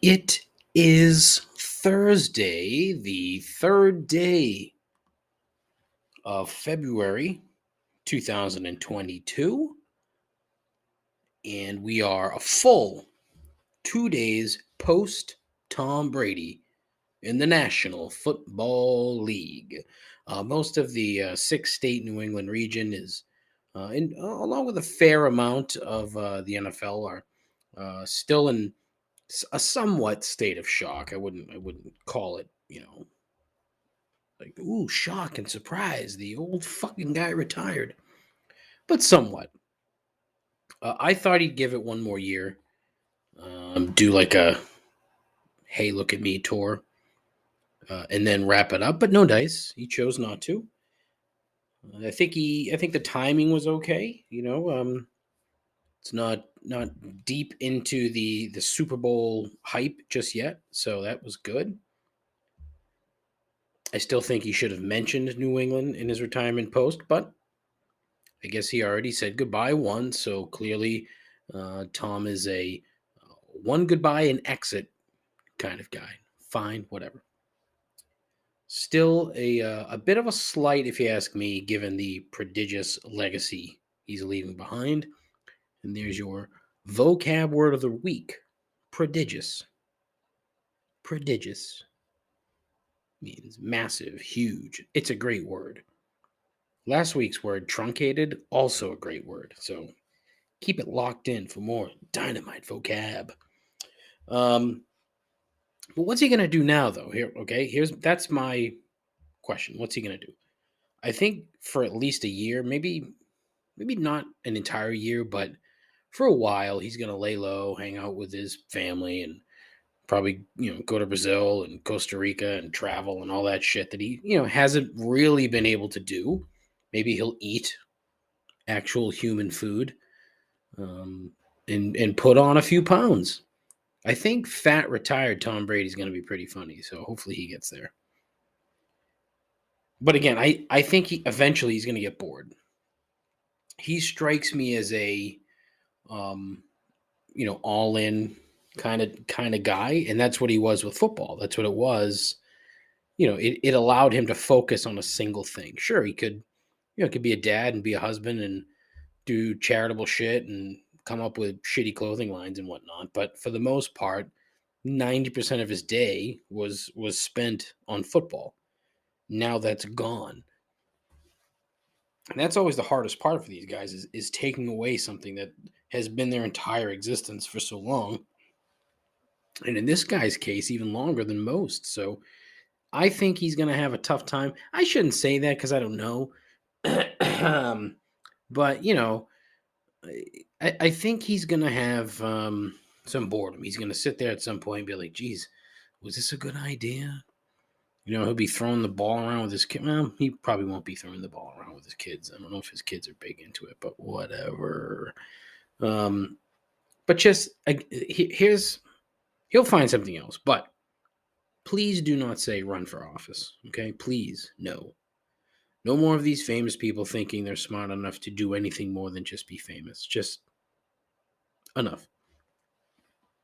It is Thursday, the third day of February 2022, and we are a full 2 days post Tom Brady in the National Football League. Most of the six-state New England region is, along with a fair amount of the NFL, are still in a somewhat state of shock. I wouldn't call it, like, ooh, shock and surprise. The old fucking guy retired. But somewhat. I thought he'd give it one more year. Do like a, hey, look at me tour. And then wrap it up. But no dice. He chose not to. I think the timing was okay. It's not deep into the Super Bowl hype just yet. So that was good. I still think he should have mentioned New England in his retirement post, but I guess he already said goodbye once, so clearly Tom is a one goodbye and exit kind of guy. Fine, whatever. Still a bit of a slight, if you ask me, given the prodigious legacy he's leaving behind. And there's your vocab word of the week. Prodigious. Prodigious means massive, huge. It's a great word. Last week's word, truncated, also a great word. So keep it locked in for more dynamite vocab. But what's he going to do now, though? That's my question. What's he going to do? I think for at least a year, maybe not an entire year, but for a while, he's going to lay low, hang out with his family, and probably, go to Brazil and Costa Rica and travel and all that shit that he, hasn't really been able to do. Maybe he'll eat actual human food and put on a few pounds. I think fat retired Tom Brady is going to be pretty funny, so hopefully he gets there. But again, I think eventually he's going to get bored. He strikes me as a, all-in kind of guy, and that's what he was with football. That's what it was. It allowed him to focus on a single thing. Sure, he could, could be a dad and be a husband and do charitable shit and come up with shitty clothing lines and whatnot. But for the most part, 90% of his day was spent on football. Now that's gone. And that's always the hardest part for these guys is taking away something that has been their entire existence for so long. And in this guy's case, even longer than most. So I think he's going to have a tough time. I shouldn't say that because I don't know. But, I think he's going to have some boredom. He's going to sit there at some point and be like, geez, was this a good idea? He'll be throwing the ball around with his kid. Well, he probably won't be throwing the ball around with his kids. I don't know if his kids are big into it, but whatever. But just he'll find something else. But please do not say run for office, okay? Please, no. No more of these famous people thinking they're smart enough to do anything more than just be famous. Just enough.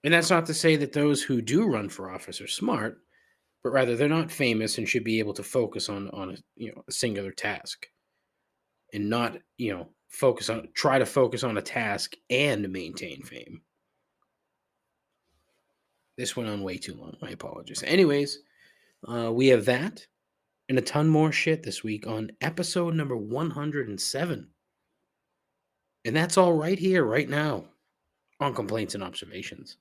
And that's not to say that those who do run for office are smart, but rather they're not famous and should be able to focus on a singular task and not, try to focus on a task and maintain fame. This went on way too long. My apologies. Anyways, we have that and a ton more shit this week on episode number 107. And that's all right here, right now, on Complaints and Observations.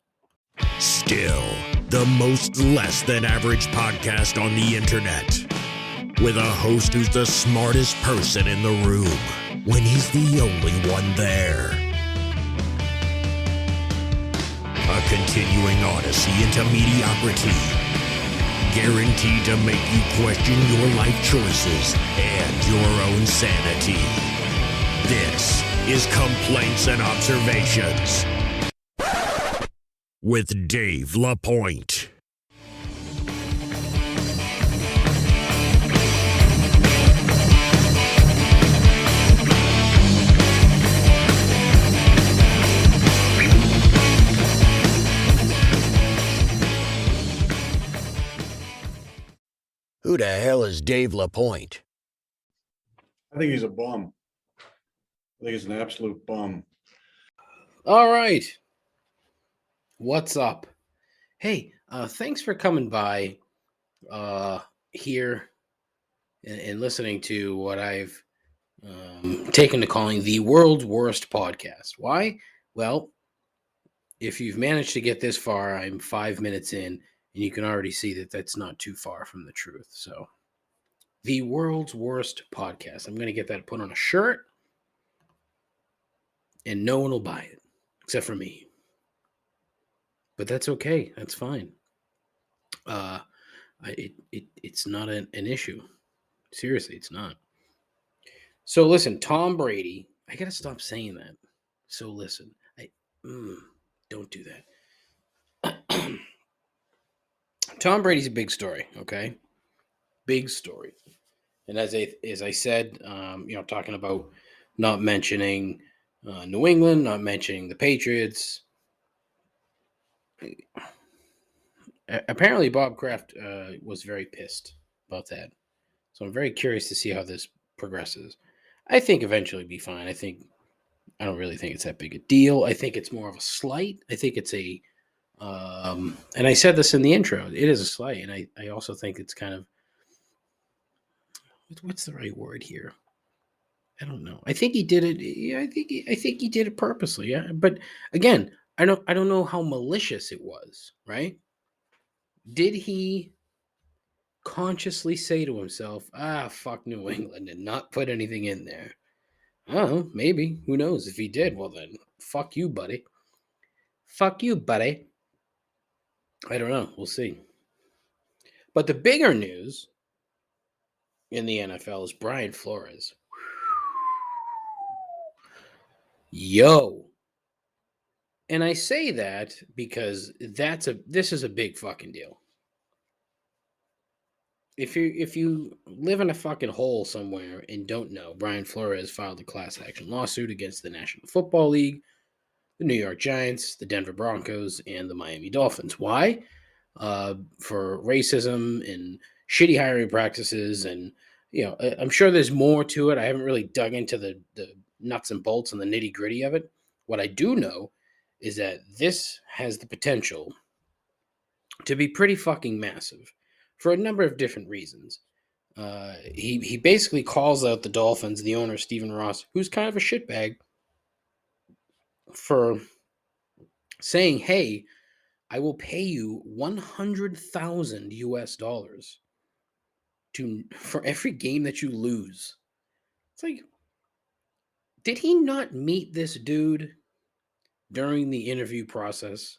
Still, the most less than average podcast on the internet. With a host who's the smartest person in the room when he's the only one there. A continuing odyssey into mediocrity. Guaranteed to make you question your life choices and your own sanity. This is Complaints and Observations with Dave LaPointe. Who the hell is Dave LaPointe? I think he's a bum. I think he's an absolute bum. All right. What's up? Hey, thanks for coming by here and listening to what I've taken to calling the world's worst podcast. Why? Well, if you've managed to get this far, I'm 5 minutes in, and you can already see that that's not too far from the truth. So, the world's worst podcast. I'm going to get that put on a shirt, and no one will buy it except for me. But that's okay. That's fine. It's not an issue. Seriously, it's not. So listen, Tom Brady. I gotta stop saying that. So listen, don't do that. Tom Brady's a big story. Okay, big story. And as I said, talking about not mentioning New England, not mentioning the Patriots. Apparently, Bob Kraft was very pissed about that. So I'm very curious to see how this progresses. I think eventually it'll be fine. I don't really think it's that big a deal. I think it's more of a slight. I think it's a, and I said this in the intro. It is a slight, and I also think it's kind of, what's the right word here? I don't know. I think he did it. Yeah, I think he did it purposely. Yeah, but again, I don't know how malicious it was. Right? Did he consciously say to himself, fuck New England, and not put anything in there? Oh, maybe. Who knows? If he did, well then, fuck you, buddy. Fuck you, buddy. I don't know. We'll see. But the bigger news in the NFL is Brian Flores. Yo. And I say that because this is a big fucking deal. If you live in a fucking hole somewhere and don't know, Brian Flores filed a class action lawsuit against the National Football League, the New York Giants, the Denver Broncos, and the Miami Dolphins. Why? For racism and shitty hiring practices. And, I'm sure there's more to it. I haven't really dug into the nuts and bolts and the nitty gritty of it. What I do know is that this has the potential to be pretty fucking massive for a number of different reasons. He basically calls out the Dolphins, the owner, Stephen Ross, who's kind of a shitbag, for saying, hey, I will pay you $100,000 US for every game that you lose. It's like, did he not meet this dude during the interview process?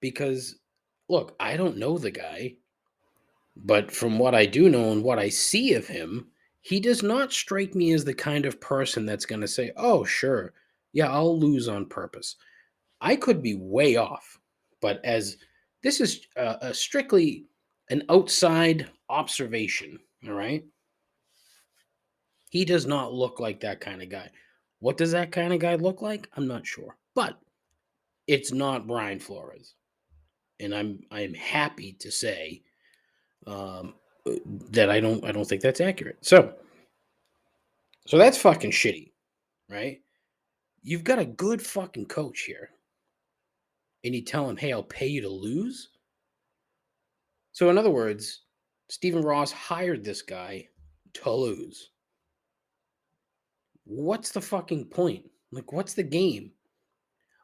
Because, look, I don't know the guy, but from what I do know and what I see of him, he does not strike me as the kind of person that's going to say, oh, sure, yeah, I'll lose on purpose. I could be way off, but as this is a strictly an outside observation, all right? He does not look like that kind of guy. What does that kind of guy look like? I'm not sure, but it's not Brian Flores, and I'm happy to say that I don't think that's accurate. So that's fucking shitty, right? You've got a good fucking coach here, and you tell him, hey, I'll pay you to lose? So in other words, Stephen Ross hired this guy to lose. What's the fucking point? Like, what's the game?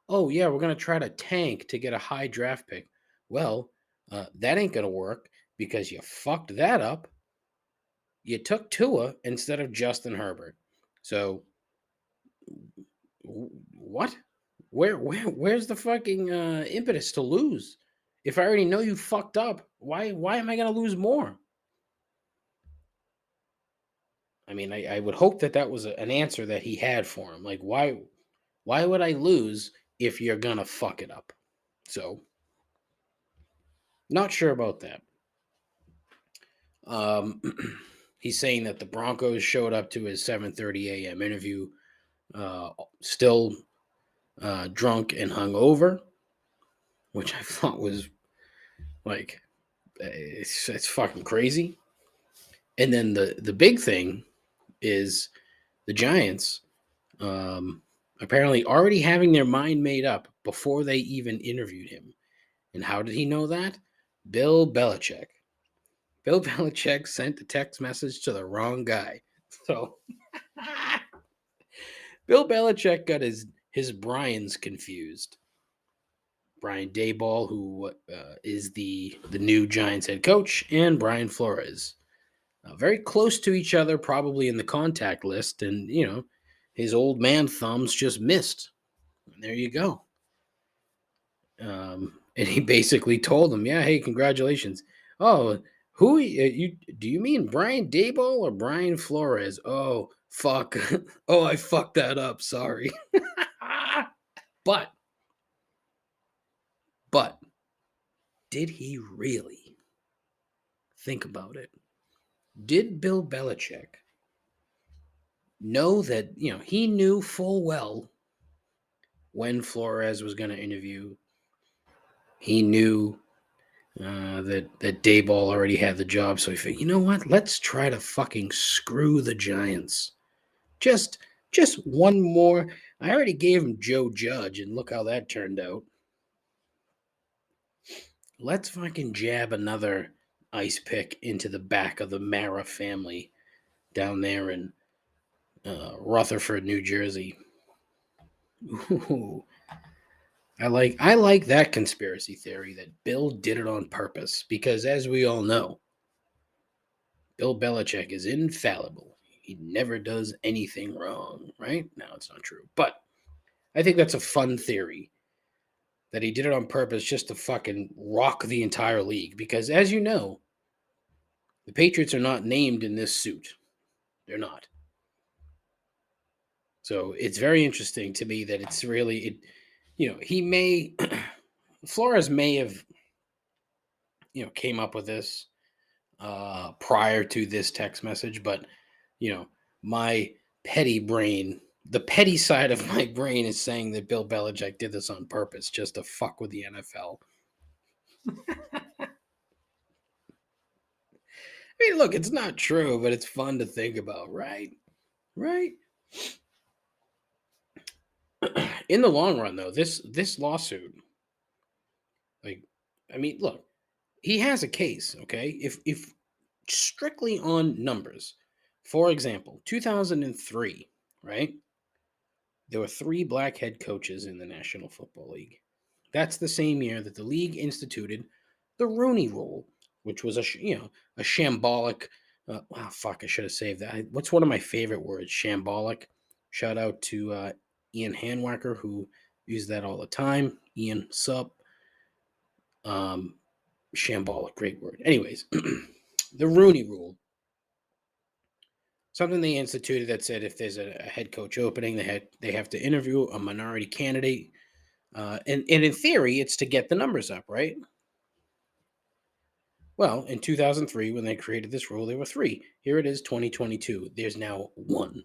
Oh, yeah, we're going to try to tank to get a high draft pick. Well, that ain't going to work because you fucked that up. You took Tua instead of Justin Herbert. So, what? Where's the fucking impetus to lose? If I already know you fucked up, why am I going to lose more? I mean, I would hope that was an answer that he had for him. Like, why would I lose if you're going to fuck it up? So, not sure about that. He's saying that the Broncos showed up to his 7:30 a.m. interview still drunk and hungover, which I thought was like, it's fucking crazy. And then the big thing is the Giants apparently already having their mind made up before they even interviewed him. And how did he know that? Bill Belichick. Bill Belichick sent the text message to the wrong guy. So Bill Belichick got his Brian's confused. Brian Daboll, who is the new Giants head coach, and Brian Flores. Very close to each other, probably in the contact list. And, his old man thumbs just missed. And there you go. And he basically told him, yeah, hey, congratulations. Oh, who you do you mean Brian Daboll or Brian Flores? Oh, fuck. Oh, I fucked that up. Sorry. But did he really think about it? Did Bill Belichick know that, he knew full well when Flores was going to interview? He knew that Daboll already had the job, so he figured, you know what? Let's try to fucking screw the Giants. Just one more. I already gave him Joe Judge, and look how that turned out. Let's fucking jab another ice pick into the back of the Mara family down there in Rutherford, New Jersey. Ooh. I like that conspiracy theory that Bill did it on purpose because, as we all know, Bill Belichick is infallible. He never does anything wrong, right? No, it's not true. But I think that's a fun theory that he did it on purpose just to fucking rock the entire league. Because, as you know, the Patriots are not named in this suit. They're not. So it's very interesting to me that it's really, he may, Flores may have, came up with this prior to this text message, but my petty brain, the petty side of my brain is saying that Bill Belichick did this on purpose just to fuck with the NFL. I mean, look, it's not true, but it's fun to think about, right? Right? In the long run, though, this lawsuit, look, he has a case, okay? If strictly on numbers, for example, 2003, right? There were 3 black head coaches in the National Football League. That's the same year that the league instituted the Rooney Rule, which was a shambolic. I should have saved that. What's one of my favorite words? Shambolic. Shout out to Ian Hanwacker, who used that all the time. Ian, sup? Shambolic, great word. Anyways, the Rooney Rule. Something they instituted that said if there's a head coach opening, they have to interview a minority candidate. And in theory, it's to get the numbers up, right? Well, in 2003, when they created this rule, there were 3. Here it is, 2022. There's now 1.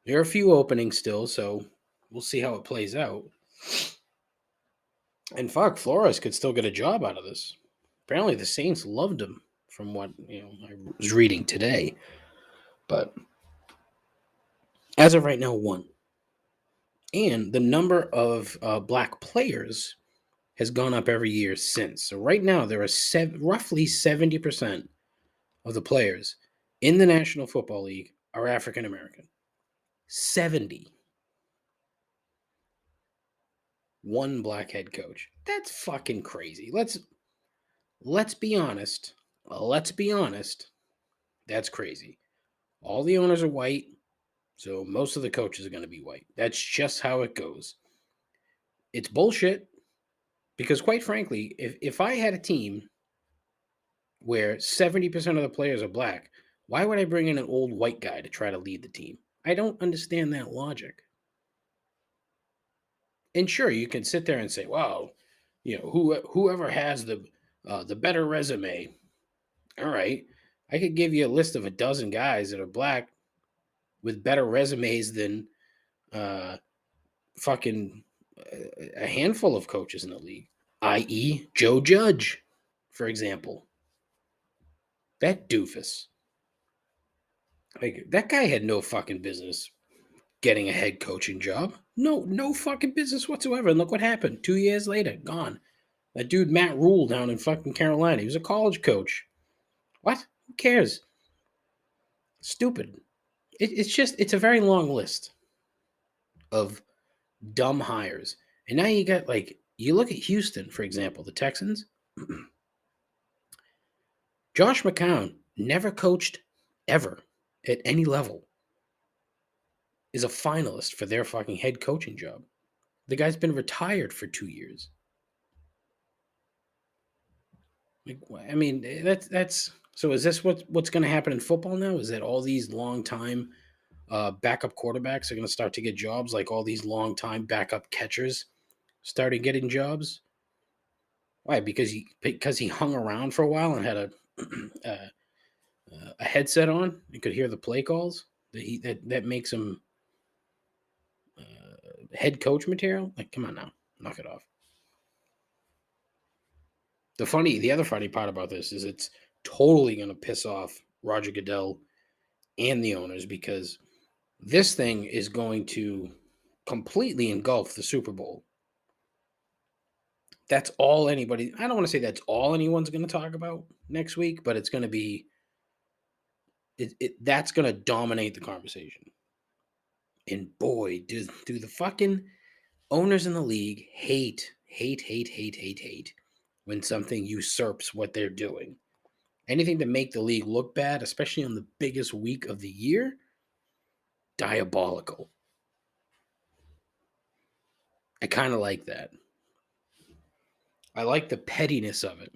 There are a few openings still, so we'll see how it plays out. And fuck, Flores could still get a job out of this. Apparently, the Saints loved him, from what I was reading today. But as of right now, 1. And the number of black players has gone up every year since. So right now, there are roughly 70% of the players in the National Football League are African American. 70. 1 black head coach. That's fucking crazy. Let's be honest. Let's be honest. That's crazy. All the owners are white, so most of the coaches are going to be white. That's just how it goes. It's bullshit because, quite frankly, if I had a team where 70% of the players are black, why would I bring in an old white guy to try to lead the team? I don't understand that logic. And sure, you can sit there and say, "Wow, whoever has the better resume." All right, I could give you a list of a dozen guys that are black with better resumes than fucking a handful of coaches in the league, i.e., Joe Judge, for example. That doofus. Like, that guy had no fucking business getting a head coaching job. No fucking business whatsoever. And look what happened. 2 years later, gone. That dude Matt Rule down in fucking Carolina. He was a college coach. What? Who cares? Stupid. It's a very long list of dumb hires. And now you got, like, you look at Houston, for example, the Texans. Josh McCown never coached ever at any level. Is a finalist for their fucking head coaching job. The guy's been retired for 2 years. Like, I mean, that's so. Is this what's going to happen in football now? Is that all these long time backup quarterbacks are going to start to get jobs, like all these long time backup catchers started getting jobs? Why? Because he hung around for a while and had a headset on and could hear the play calls. That makes him head coach material. Like, come on now, knock it off. The other funny part about this is it's totally going to piss off Roger Goodell and the owners, because this thing is going to completely engulf the Super Bowl. That's all anybody, I don't want to say that's all anyone's going to talk about next week, but it's going to be, that's going to dominate the conversation. And boy, do the fucking owners in the league hate when something usurps what they're doing. Anything to make the league look bad, especially on the biggest week of the year, diabolical. I kind of like that. I like the pettiness of it,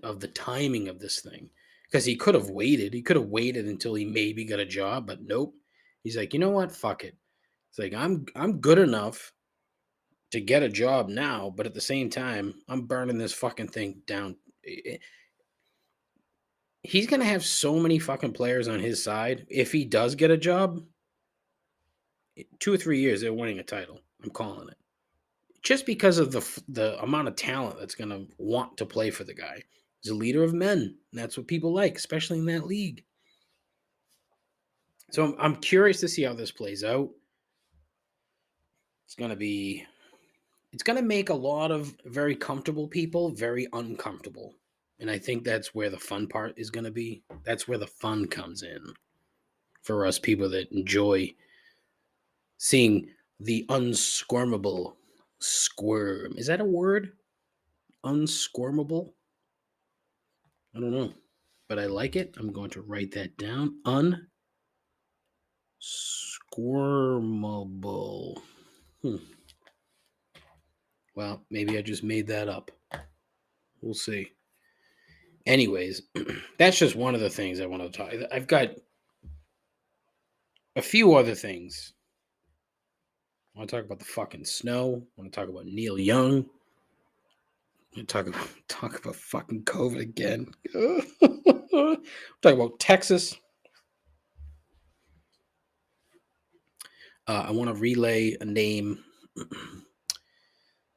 of the timing of this thing. Because he could have waited. He could have waited until he maybe got a job, but nope. He's like, you know what? Fuck it. It's like, I'm good enough to get a job now, but at the same time, I'm burning this fucking thing down. He's going to have so many fucking players on his side. If he does get a job, 2 or 3 years, they're winning a title. I'm calling it. Just because of the amount of talent that's going to want to play for the guy. He's a leader of men. And that's what people like, especially in that league. So I'm curious to see how this plays out. It's going to make a lot of very comfortable people very uncomfortable. And I think that's where the fun part is going to be. That's where the fun comes in for us people that enjoy seeing the unsquirmable squirm. Is that a word? Unsquirmable? I don't know, but I like it. I'm going to write that down. Unsquirmable. Well, maybe I just made that up. We'll see. Anyways, that's just one of the things I want to talk. I've got a few other things. I want to talk about the fucking snow. I want to talk about Neil Young. I want to talk about fucking COVID again. Talk about Texas. I want to relay a name.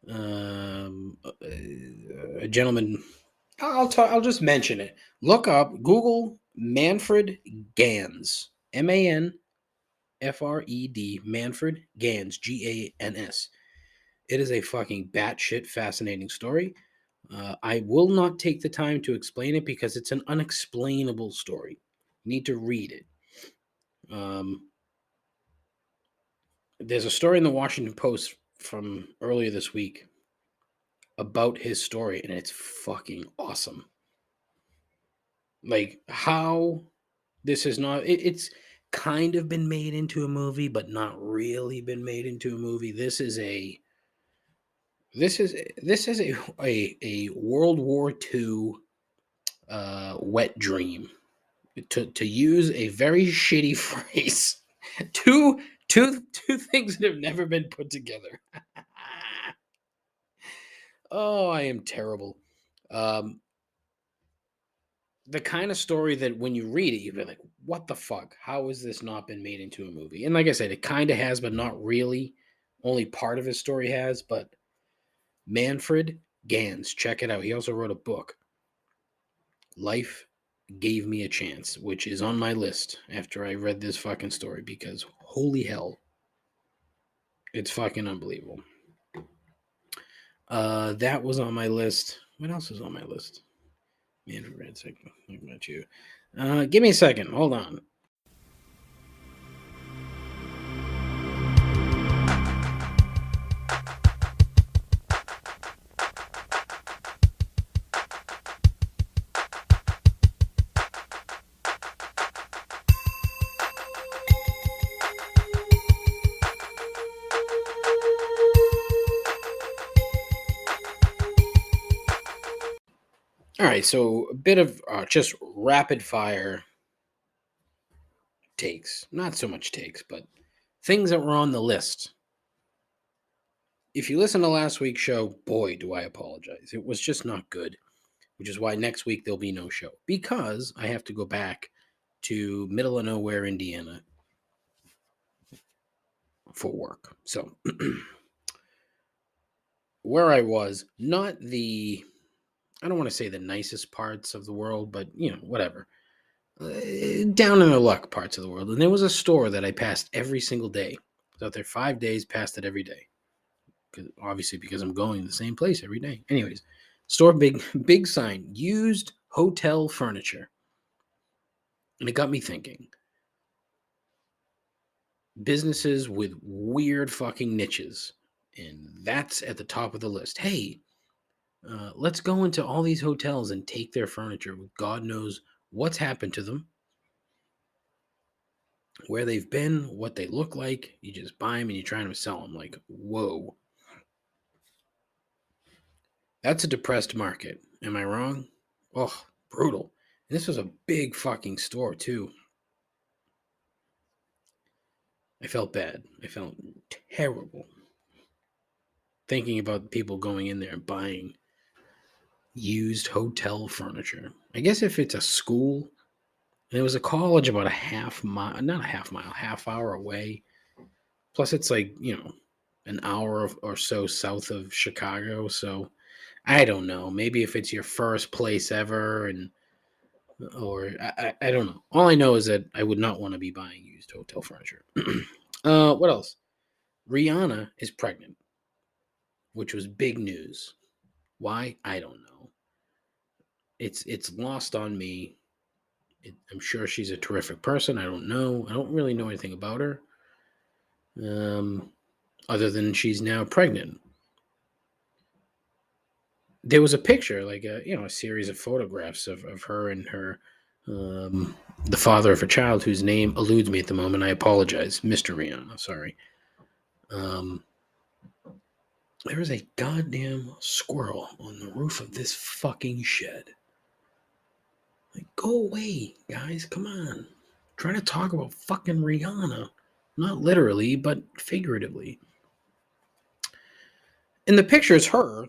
A gentleman. I'll just mention it. Look up, Google Manfred Gans. MANFRED, Manfred Gans, GANS. It is a fucking batshit fascinating story. I will not take the time to explain it because it's an unexplainable story. You need to read it. There's a story in the Washington Post from earlier this week about his story, and it's fucking awesome. Like, how this is not, it's kind of been made into a movie, but not really been made into a movie. This is a World War II wet dream, to use a very shitty phrase. Two things that have never been put together. Oh, I am terrible. The kind of story that when you read it, you'd be like, what the fuck? How has this not been made into a movie? And like I said, it kind of has, but not really. Only part of his story has, but Manfred Gans, check it out. He also wrote a book, Life gave me a chance, which is on my list after I read this fucking story, because holy hell, it's fucking unbelievable. That was on my list. What else is on my list? Man, for God's sake, think about you. Give me a second. Hold on. All right, so a bit of just rapid fire takes. Not so much takes, but things that were on the list. If you listen to last week's show, boy, do I apologize. It was just not good, which is why next week there'll be no show, because I have to go back to middle of nowhere, Indiana for work. So where I was, not the, I don't want to say the nicest parts of the world, but whatever. Down in the luck parts of the world. And there was a store that I passed every single day. I was out there 5 days, passed it every day. Obviously, because I'm going to the same place every day. Anyways, store, big sign, used hotel furniture. And it got me thinking. Businesses with weird fucking niches. And that's at the top of the list. Hey, let's go into all these hotels and take their furniture. God knows what's happened to them, where they've been, what they look like. You just buy them and you're trying to sell them. Like, whoa. That's a depressed market. Am I wrong? Oh, brutal. And this was a big fucking store, too. I felt bad. I felt terrible thinking about people going in there and buying used hotel furniture. I guess if it's a school, and it was a college about a half mile, not a half mile, half hour away. Plus, it's like, an hour or so south of Chicago. So I don't know. Maybe if it's your first place ever, or I don't know. All I know is that I would not want to be buying used hotel furniture. What else? Rihanna is pregnant, which was big news. Why? I don't know. It's lost on me. I'm sure she's a terrific person. I don't know. I don't really know anything about her. Other than she's now pregnant. There was a picture, like a series of photographs of her and her, the father of a child whose name eludes me at the moment. I apologize, Mr. Rihanna. Sorry. There was a goddamn squirrel on the roof of this fucking shed. Like, go away, guys. Come on. I'm trying to talk about fucking Rihanna. Not literally, but figuratively. And the picture is her.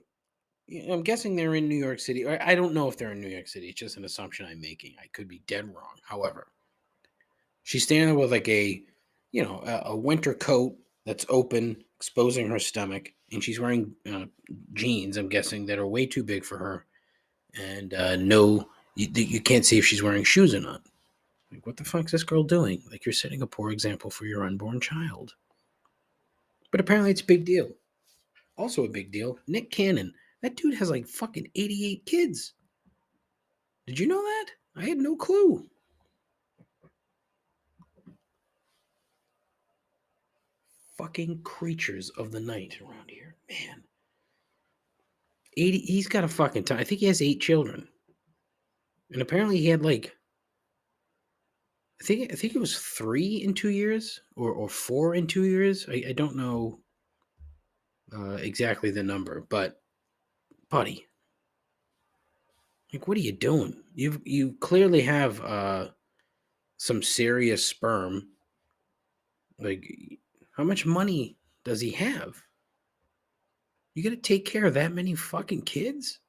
I'm guessing they're in New York City. I don't know if they're in New York City. It's just an assumption I'm making. I could be dead wrong. However, she's standing there with like a winter coat that's open, exposing her stomach, and she's wearing jeans, I'm guessing, that are way too big for her. And you can't see if she's wearing shoes or not. Like, what the fuck's this girl doing? Like, you're setting a poor example for your unborn child. But apparently it's a big deal. Also a big deal, Nick Cannon. That dude has like fucking 88 kids. Did you know that? I had no clue. Fucking creatures of the night around here. Man. 80, he's got a fucking ton. I think he has 8 children. And apparently he had like, I think it was 3 in 2 years or 4 in 2 years. I don't know exactly the number, but buddy, like, what are you doing? You clearly have some serious sperm. Like, how much money does he have? You got to take care of that many fucking kids?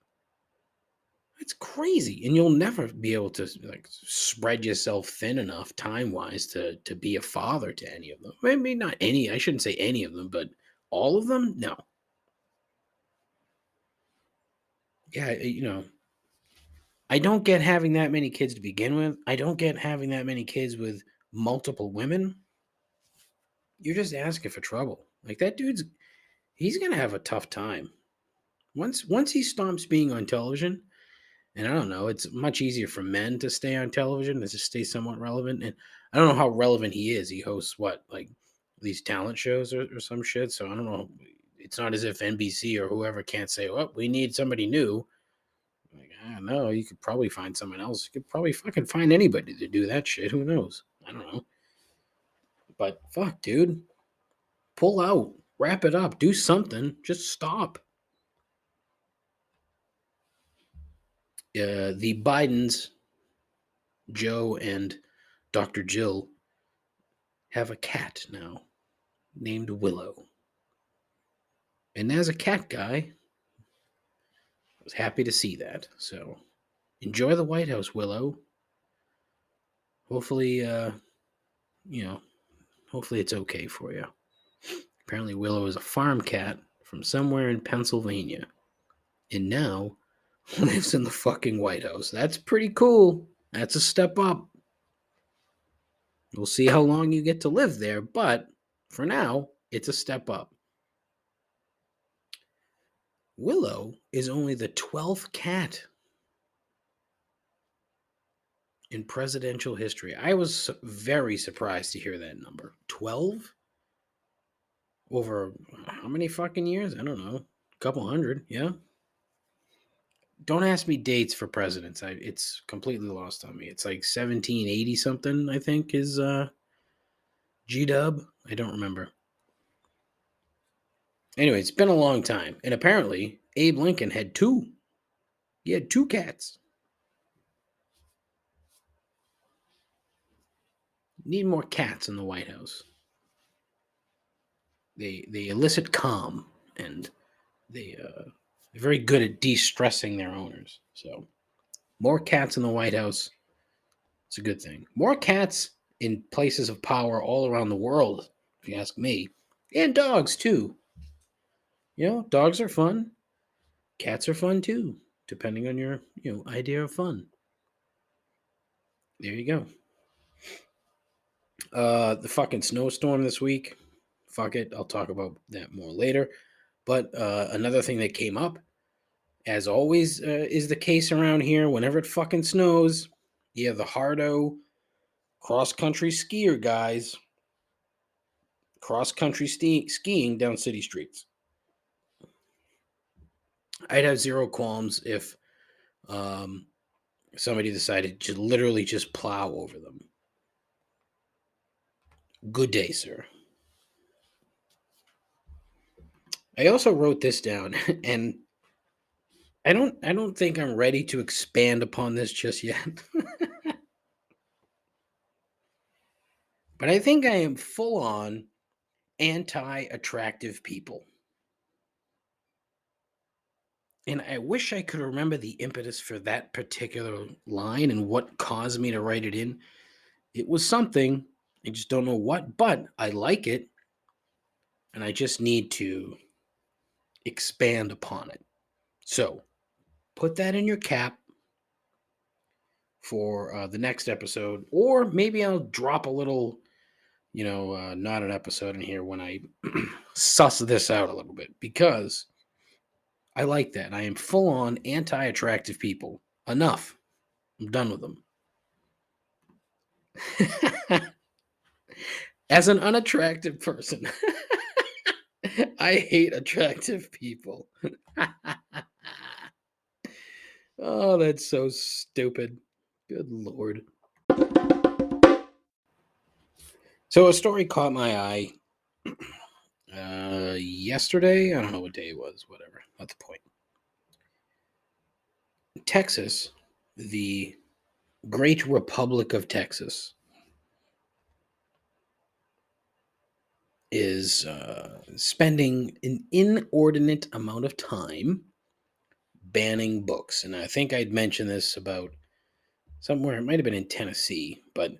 It's crazy. And you'll never be able to like spread yourself thin enough time-wise to be a father to any of them. Maybe not any, I shouldn't say any of them, but all of them? No. Yeah, I don't get having that many kids to begin with. I don't get having that many kids with multiple women. You're just asking for trouble. Like that he's gonna have a tough time. Once he stops being on television, and I don't know, it's much easier for men to stay on television to just stay somewhat relevant. And I don't know how relevant he is. He hosts what, like these talent shows or some shit. So I don't know. It's not as if NBC or whoever can't say, well, we need somebody new. Like, I don't know. You could probably find someone else. You could probably fucking find anybody to do that shit. Who knows? I don't know. But fuck, dude. Pull out. Wrap it up. Do something. Just stop. The Bidens, Joe and Dr. Jill, have a cat now named Willow. And as a cat guy, I was happy to see that. So enjoy the White House, Willow. Hopefully, hopefully it's okay for you. Apparently, Willow is a farm cat from somewhere in Pennsylvania. And now lives in the fucking White House. That's pretty cool. That's a step up. We'll see how long you get to live there, but for now, it's a step up. Willow is only the 12th cat in presidential history. I was very surprised to hear that number. 12? Over how many fucking years? I don't know. A couple hundred, yeah. Don't ask me dates for presidents. It's completely lost on me. It's like 1780 something, I think, is G-Dub. I don't remember. Anyway, it's been a long time. And apparently, Abe Lincoln had two. He had two cats. Need more cats in the White House. They elicit calm, and they're very good at de-stressing their owners. So, more cats in the White House. It's a good thing. More cats in places of power all around the world, if you ask me. And dogs, too. You know, dogs are fun. Cats are fun, too, depending on your, idea of fun. There you go. The fucking snowstorm this week. Fuck it. I'll talk about that more later. But another thing that came up, as always is the case around here, whenever it fucking snows, you have the hardo cross-country skier guys cross-country skiing down city streets. I'd have zero qualms if somebody decided to literally just plow over them. Good day, sir. I also wrote this down, and I don't think I'm ready to expand upon this just yet. But I think I am full on anti-attractive people. And I wish I could remember the impetus for that particular line and what caused me to write it in. It was something, I just don't know what, but I like it. And I just need to expand upon it. So put that in your cap for the next episode. Or maybe I'll drop a little, not an episode in here when I suss this out a little bit. Because I like that. I am full on anti-attractive people. Enough. I'm done with them. As an unattractive person, I hate attractive people. Oh, that's so stupid. Good Lord. So a story caught my eye yesterday. I don't know what day it was. Whatever. Not the point. Texas, the great Republic of Texas, is spending an inordinate amount of time banning books. And I think I'd mentioned this about somewhere, it might have been in Tennessee, but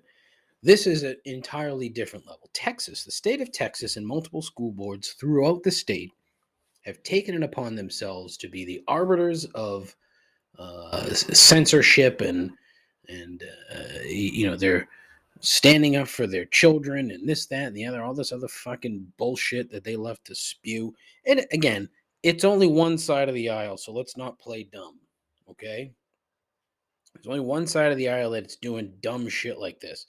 this is an entirely different level. Texas, the state of Texas, and multiple school boards throughout the state have taken it upon themselves to be the arbiters of censorship and they're standing up for their children and this, that, and the other, all this other fucking bullshit that they love to spew. And again, it's only one side of the aisle, so let's not play dumb, okay? There's only one side of the aisle that's doing dumb shit like this.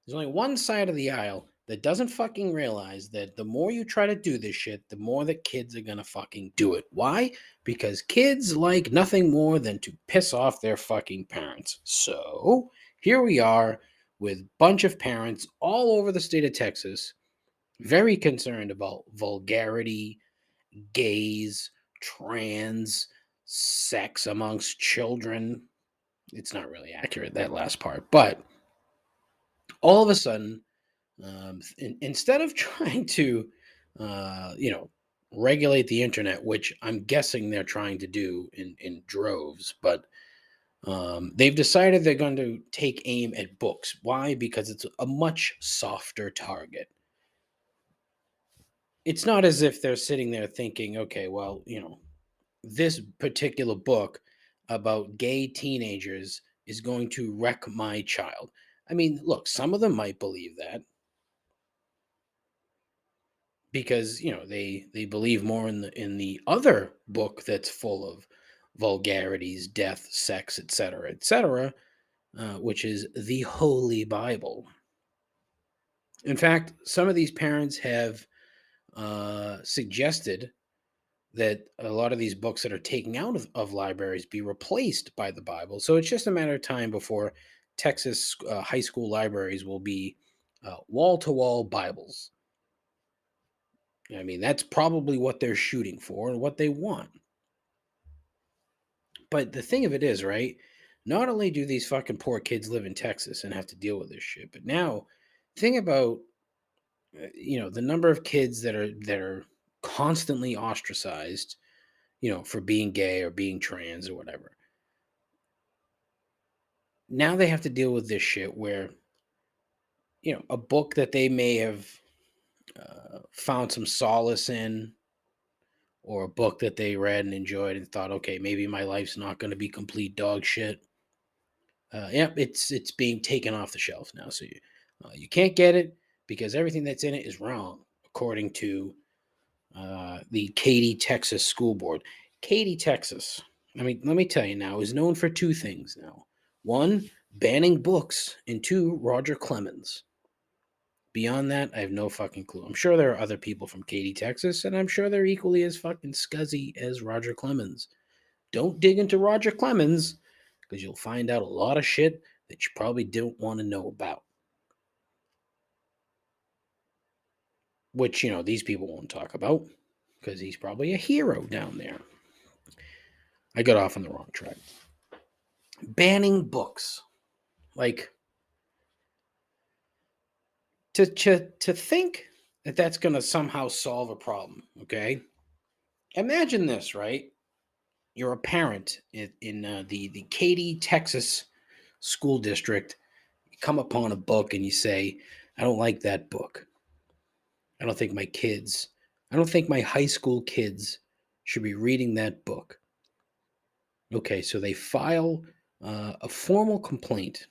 There's only one side of the aisle that doesn't fucking realize that the more you try to do this shit, the more that kids are gonna fucking do it. Why? Because kids like nothing more than to piss off their fucking parents. So here we are with a bunch of parents all over the state of Texas, very concerned about vulgarity, gays, trans, sex amongst children. It's not really accurate, that last part, but all of a sudden, instead of trying to, regulate the internet, which I'm guessing they're trying to do in droves, but they've decided they're going to take aim at books. Why? Because it's a much softer target. It's not as if they're sitting there thinking, okay, well, this particular book about gay teenagers is going to wreck my child. I mean, look, some of them might believe that, because they believe more in the other book that's full of vulgarities, death, sex, etc., which is the Holy Bible. In fact, some of these parents have suggested that a lot of these books that are taken out of libraries be replaced by the Bible. So it's just a matter of time before Texas high school libraries will be wall-to-wall Bibles. I mean, that's probably what they're shooting for and what they want. But the thing of it is, right? Not only do these fucking poor kids live in Texas and have to deal with this shit, but now think about the number of kids that are constantly ostracized, for being gay or being trans or whatever. Now they have to deal with this shit where a book that they may have found some solace in, or a book that they read and enjoyed and thought, okay, maybe my life's not going to be complete dog shit. It's being taken off the shelf now, so you can't get it because everything that's in it is wrong, according to the Katy, Texas School Board. Katy, Texas. I mean, let me tell you now, is known for two things now. One, banning books, and two, Roger Clemens. Beyond that, I have no fucking clue. I'm sure there are other people from Katy, Texas, and I'm sure they're equally as fucking scuzzy as Roger Clemens. Don't dig into Roger Clemens, because you'll find out a lot of shit that you probably don't want to know about. Which, these people won't talk about, because he's probably a hero down there. I got off on the wrong track. Banning books. Like, to think that that's going to somehow solve a problem, okay? Imagine this, right? You're a parent in the Katy, Texas school district. You come upon a book and you say, I don't like that book. I don't think my high school kids should be reading that book. Okay, so they file a formal complaint.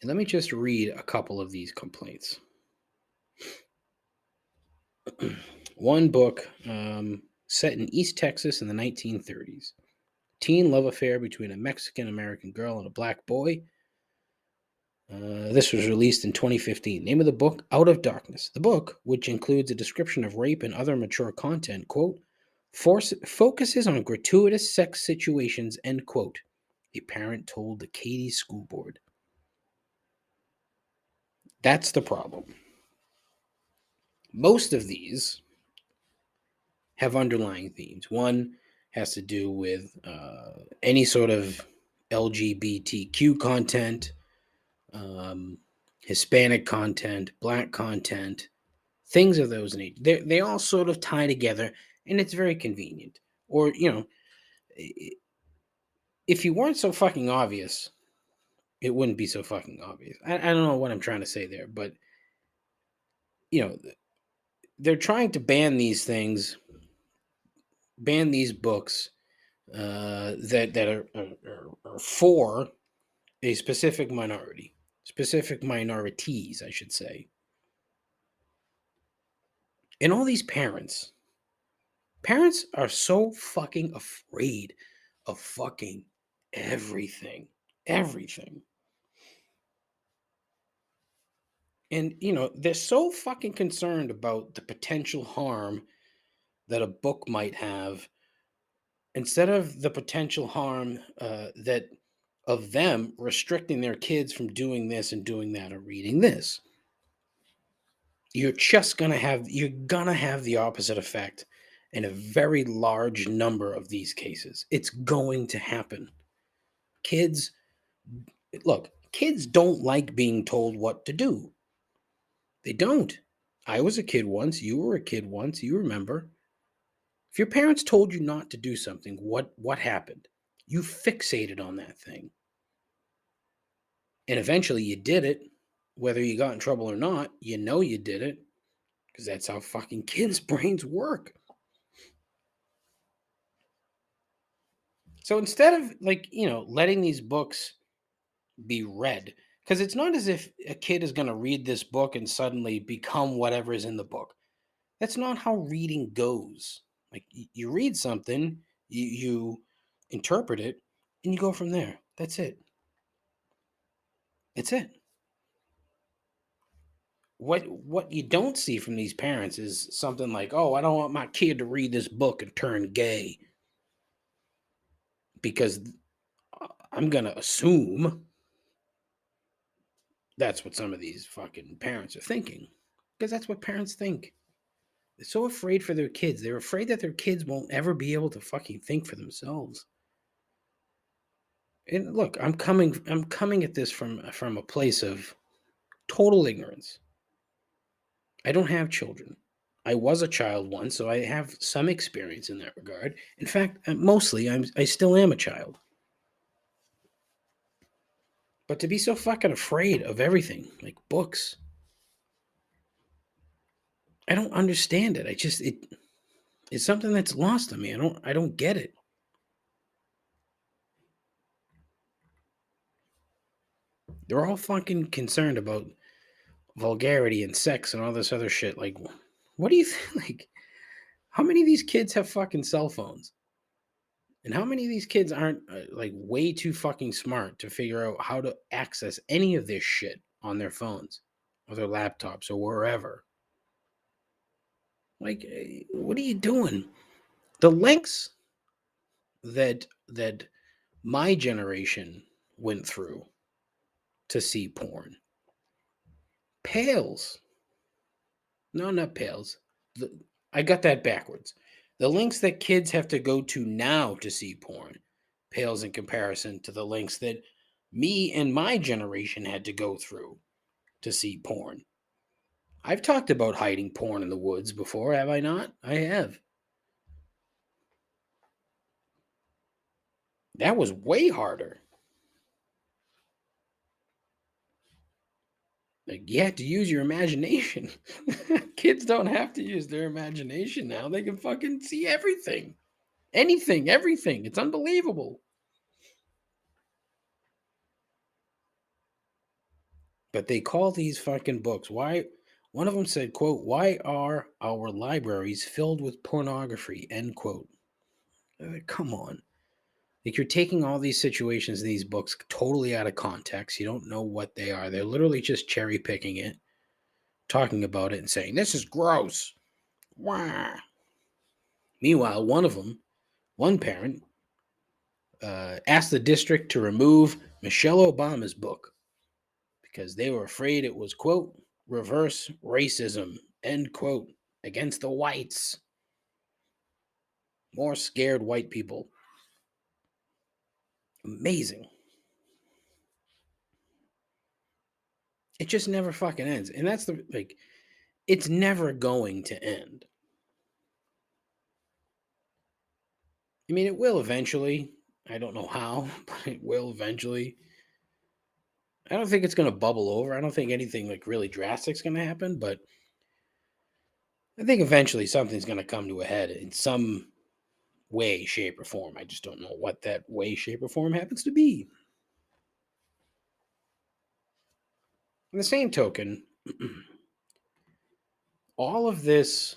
And let me just read a couple of these complaints. One book set in East Texas in the 1930s. Teen love affair between a Mexican-American girl and a black boy. This was released in 2015. Name of the book, Out of Darkness. The book, which includes a description of rape and other mature content, quote, focuses on gratuitous sex situations, end quote, a parent told the Katy School Board. That's the problem. Most of these have underlying themes. One has to do with any sort of LGBTQ content, Hispanic content, Black content, things of those nature. They all sort of tie together, and it's very convenient. Or, if you weren't so fucking obvious, it wouldn't be so fucking obvious. I don't know what I'm trying to say there, but, they're trying to ban these things, ban these books, that are for a specific minority, specific minorities, I should say. And all these parents are so fucking afraid of fucking everything. Everything. And, they're so fucking concerned about the potential harm that a book might have instead of the potential harm that of them restricting their kids from doing this and doing that or reading this. You're gonna have the opposite effect in a very large number of these cases. It's going to happen. Kids don't like being told what to do. They don't. I was a kid once, you were a kid once, you remember. If your parents told you not to do something, what happened? You fixated on that thing. And eventually you did it, whether you got in trouble or not, you did it, because that's how fucking kids' brains work. So instead of letting these books be read, because it's not as if a kid is going to read this book and suddenly become whatever is in the book. That's not how reading goes. Like you read something, you interpret it, and you go from there. That's it. That's it. What you don't see from these parents is something like, "Oh, I don't want my kid to read this book and turn gay," because I'm gonna assume that's what some of these fucking parents are thinking, because that's what parents think. They're so afraid for their kids. They're afraid that their kids won't ever be able to fucking think for themselves. And look, I'm coming at this from a place of total ignorance. I don't have children. I was a child once, so I have some experience in that regard. In fact, mostly I still am a child. But to be so fucking afraid of everything, like books, I don't understand it. It's something that's lost on me. I don't get it. They're all fucking concerned about vulgarity and sex and all this other shit. Like, what do you think? Like, how many of these kids have fucking cell phones? And how many of these kids aren't like way too fucking smart to figure out how to access any of this shit on their phones or their laptops or wherever? Like, what are you doing? The lengths that my generation went through to see porn pales. No, not pales. I got that backwards. The links that kids have to go to now to see porn pales in comparison to the links that me and my generation had to go through to see porn. I've talked about hiding porn in the woods before, have I not? I have. That was way harder. Like, you had to use your imagination. Kids don't have to use their imagination now. They can fucking see everything. Anything, everything. It's unbelievable. But they call these fucking books. Why? One of them said, quote, "Why are our libraries filled with pornography?" End quote. Come on. Like, you're taking all these situations in these books totally out of context. You don't know what they are. They're literally just cherry picking it, talking about it and saying, "This is gross." Wah. Meanwhile, one parent, asked the district to remove Michelle Obama's book because they were afraid it was, quote, "reverse racism," end quote, against the whites. More scared white people. Amazing. It just never fucking ends. And that's it's never going to end. I mean, it will eventually. I don't know how, but it will eventually. I don't think it's going to bubble over. I don't think anything like really drastic is going to happen, but I think eventually something's going to come to a head in some way, shape, or form. I just don't know what that way, shape, or form happens to be. In the same token, all of this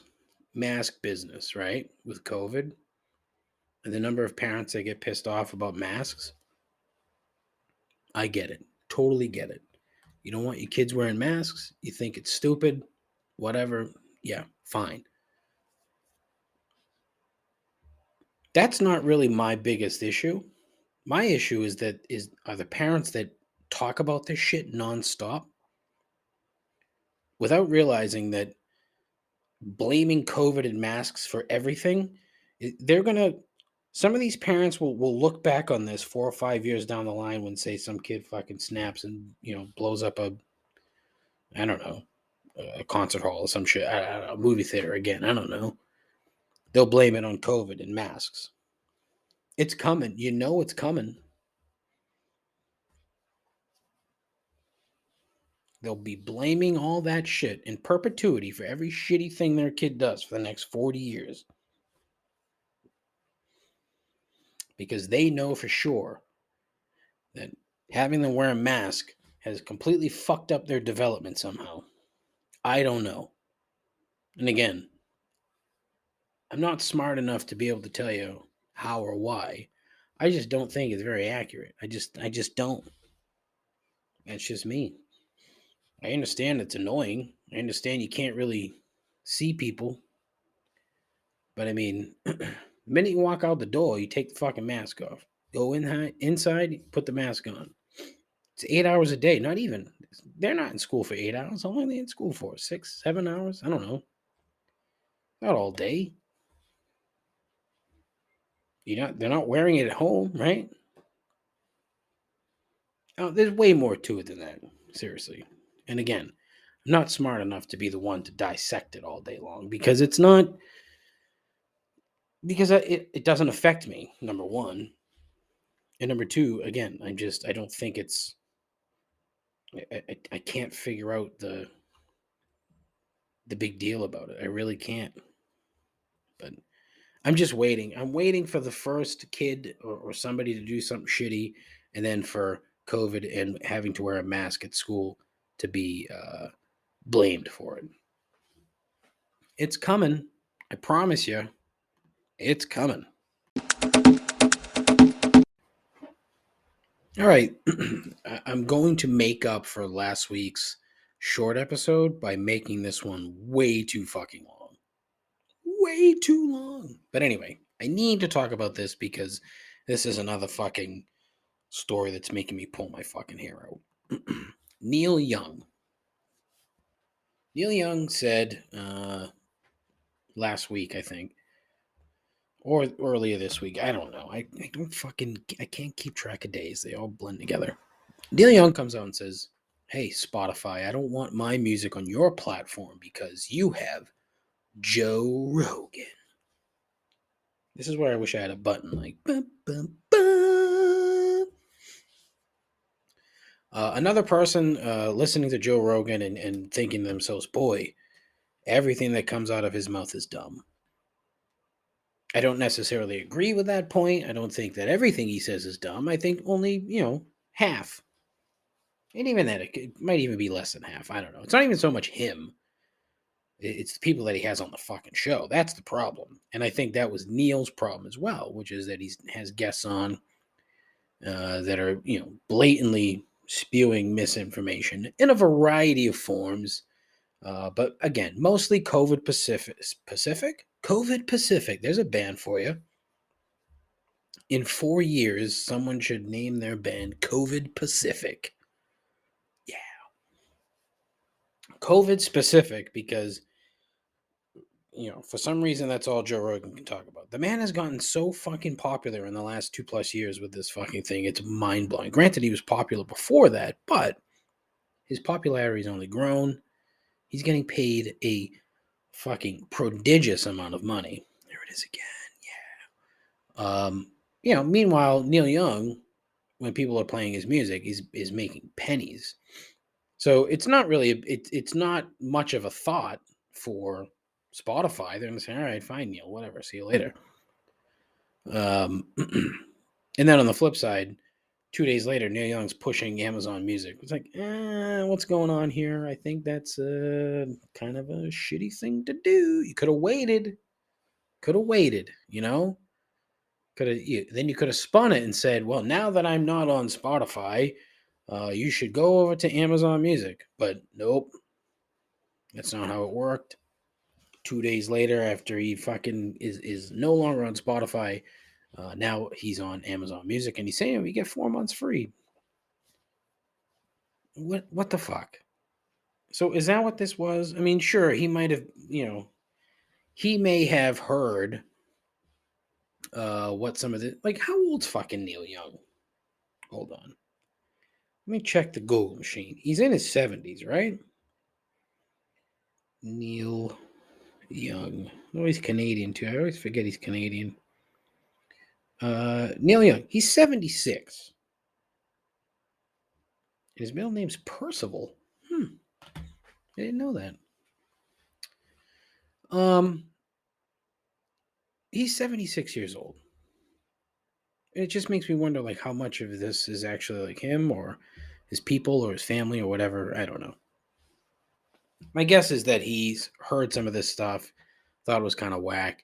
mask business, right, with COVID, and the number of parents that get pissed off about masks, I get it. Totally get it. You don't want your kids wearing masks. You think it's stupid, whatever. Yeah, fine. That's not really my biggest issue. My issue are the parents that talk about this shit nonstop without realizing that blaming COVID and masks for everything, they're gonna. Some of these parents will look back on this 4 or 5 years down the line when, say, some kid fucking snaps and blows up I don't know, a concert hall or some shit, I don't know, a movie theater again. I don't know. They'll blame it on COVID and masks. It's coming. You know it's coming. They'll be blaming all that shit in perpetuity for every shitty thing their kid does for the next 40 years. Because they know for sure that having them wear a mask has completely fucked up their development somehow. I don't know. And again, I'm not smart enough to be able to tell you how or why. I just don't think it's very accurate. I just don't. That's just me. I understand it's annoying. I understand you can't really see people. But I mean, the minute you walk out the door, you take the fucking mask off. Go inside, put the mask on. It's 8 hours a day. Not even. They're not in school for 8 hours. How long are they in school for? 6, 7 hours? I don't know. Not all day. They're not wearing it at home, right? Oh, there's way more to it than that. Seriously. And again, I'm not smart enough to be the one to dissect it all day long because it's not. Because it doesn't affect me, number one. And number two, again, I don't think it's. I can't figure out the big deal about it. I really can't. But I'm just waiting. I'm waiting for the first kid or somebody to do something shitty, and then for COVID and having to wear a mask at school to be blamed for it. It's coming. I promise you. It's coming. All right. I'm going to make up for last week's short episode by making this one way too fucking long. Way too long. But anyway, I need to talk about this because this is another fucking story that's making me pull my fucking hair out. Neil Young. Neil Young said last week, I think, or earlier this week. I don't know. I can't keep track of days. They all blend together. Neil Young comes out and says, "Hey, Spotify, I don't want my music on your platform because you have Joe Rogan." This is where I wish I had a button like bum, bum, bum. Another person listening to Joe Rogan and thinking to themselves, boy, everything that comes out of his mouth is dumb. I don't necessarily agree with that point. I don't think that everything he says is dumb. I think only, half. And even that, it might even be less than half. I don't know. It's not even so much him. It's the people that he has on the fucking show. That's the problem. And I think that was Neil's problem as well, which is that he has guests on that are, blatantly spewing misinformation in a variety of forms. But again, mostly COVID Pacific? COVID Pacific. There's a band for you. In 4 years, someone should name their band COVID Pacific. Yeah. COVID specific because, for some reason, that's all Joe Rogan can talk about. The man has gotten so fucking popular in the last 2+ years with this fucking thing. It's mind-blowing. Granted, he was popular before that, but his popularity's only grown. He's getting paid a fucking prodigious amount of money. There it is again. Yeah. Meanwhile, Neil Young, when people are playing his music, is making pennies. So it's not really, it's not much of a thought for Spotify. They're going to say, all right, fine, Neil, whatever, see you later. Um, and then on the flip side, 2 days later, Neil Young's pushing Amazon Music. It's like, what's going on here? I think that's kind of a shitty thing to do. You could have waited. You know. Then you could have spun it and said, well, now that I'm not on Spotify, you should go over to Amazon Music. But nope, that's not how it worked. 2 days later, after he fucking is no longer on Spotify, now he's on Amazon Music, and he's saying we get 4 months free. What the fuck? So is that what this was? I mean, sure, he might have, he may have heard what some of the, like, how old's fucking Neil Young? Hold on. Let me check the Google machine. He's in his 70s, right? Neil Young. Oh, he's Canadian too. I always forget he's Canadian. Neil Young. He's 76. And his middle name's Percival. I didn't know that. He's 76 years old. It just makes me wonder, like, how much of this is actually like him or his people or his family or whatever. I don't know. My guess is that he's heard some of this stuff, thought it was kind of whack,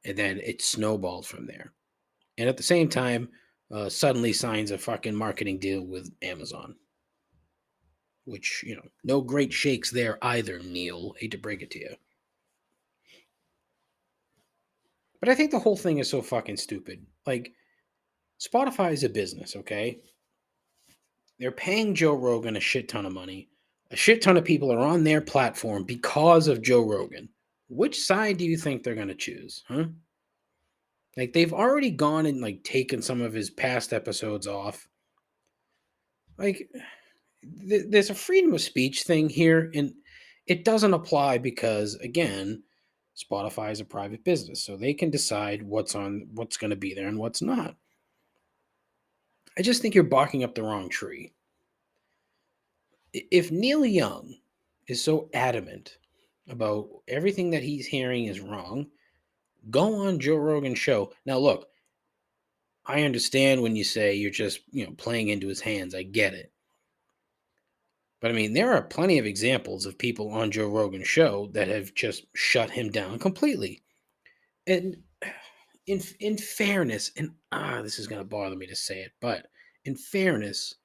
and then it snowballed from there. And at the same time, suddenly signs a fucking marketing deal with Amazon. Which, no great shakes there either, Neil. Hate to break it to you. But I think the whole thing is so fucking stupid. Like, Spotify is a business, okay? They're paying Joe Rogan a shit ton of money. A shit ton of people are on their platform because of Joe Rogan. Which side do you think they're going to choose, huh? Like, they've already gone and, like, taken some of his past episodes off. Like, there's a freedom of speech thing here, and it doesn't apply because, again, Spotify is a private business, so they can decide what's going to be there and what's not. I just think you're barking up the wrong tree. If Neil Young is so adamant about everything that he's hearing is wrong, go on Joe Rogan's show. Now, look, I understand when you say you're just, playing into his hands. I get it. But I mean, there are plenty of examples of people on Joe Rogan's show that have just shut him down completely. And in fairness, and this is going to bother me to say it, but in fairness,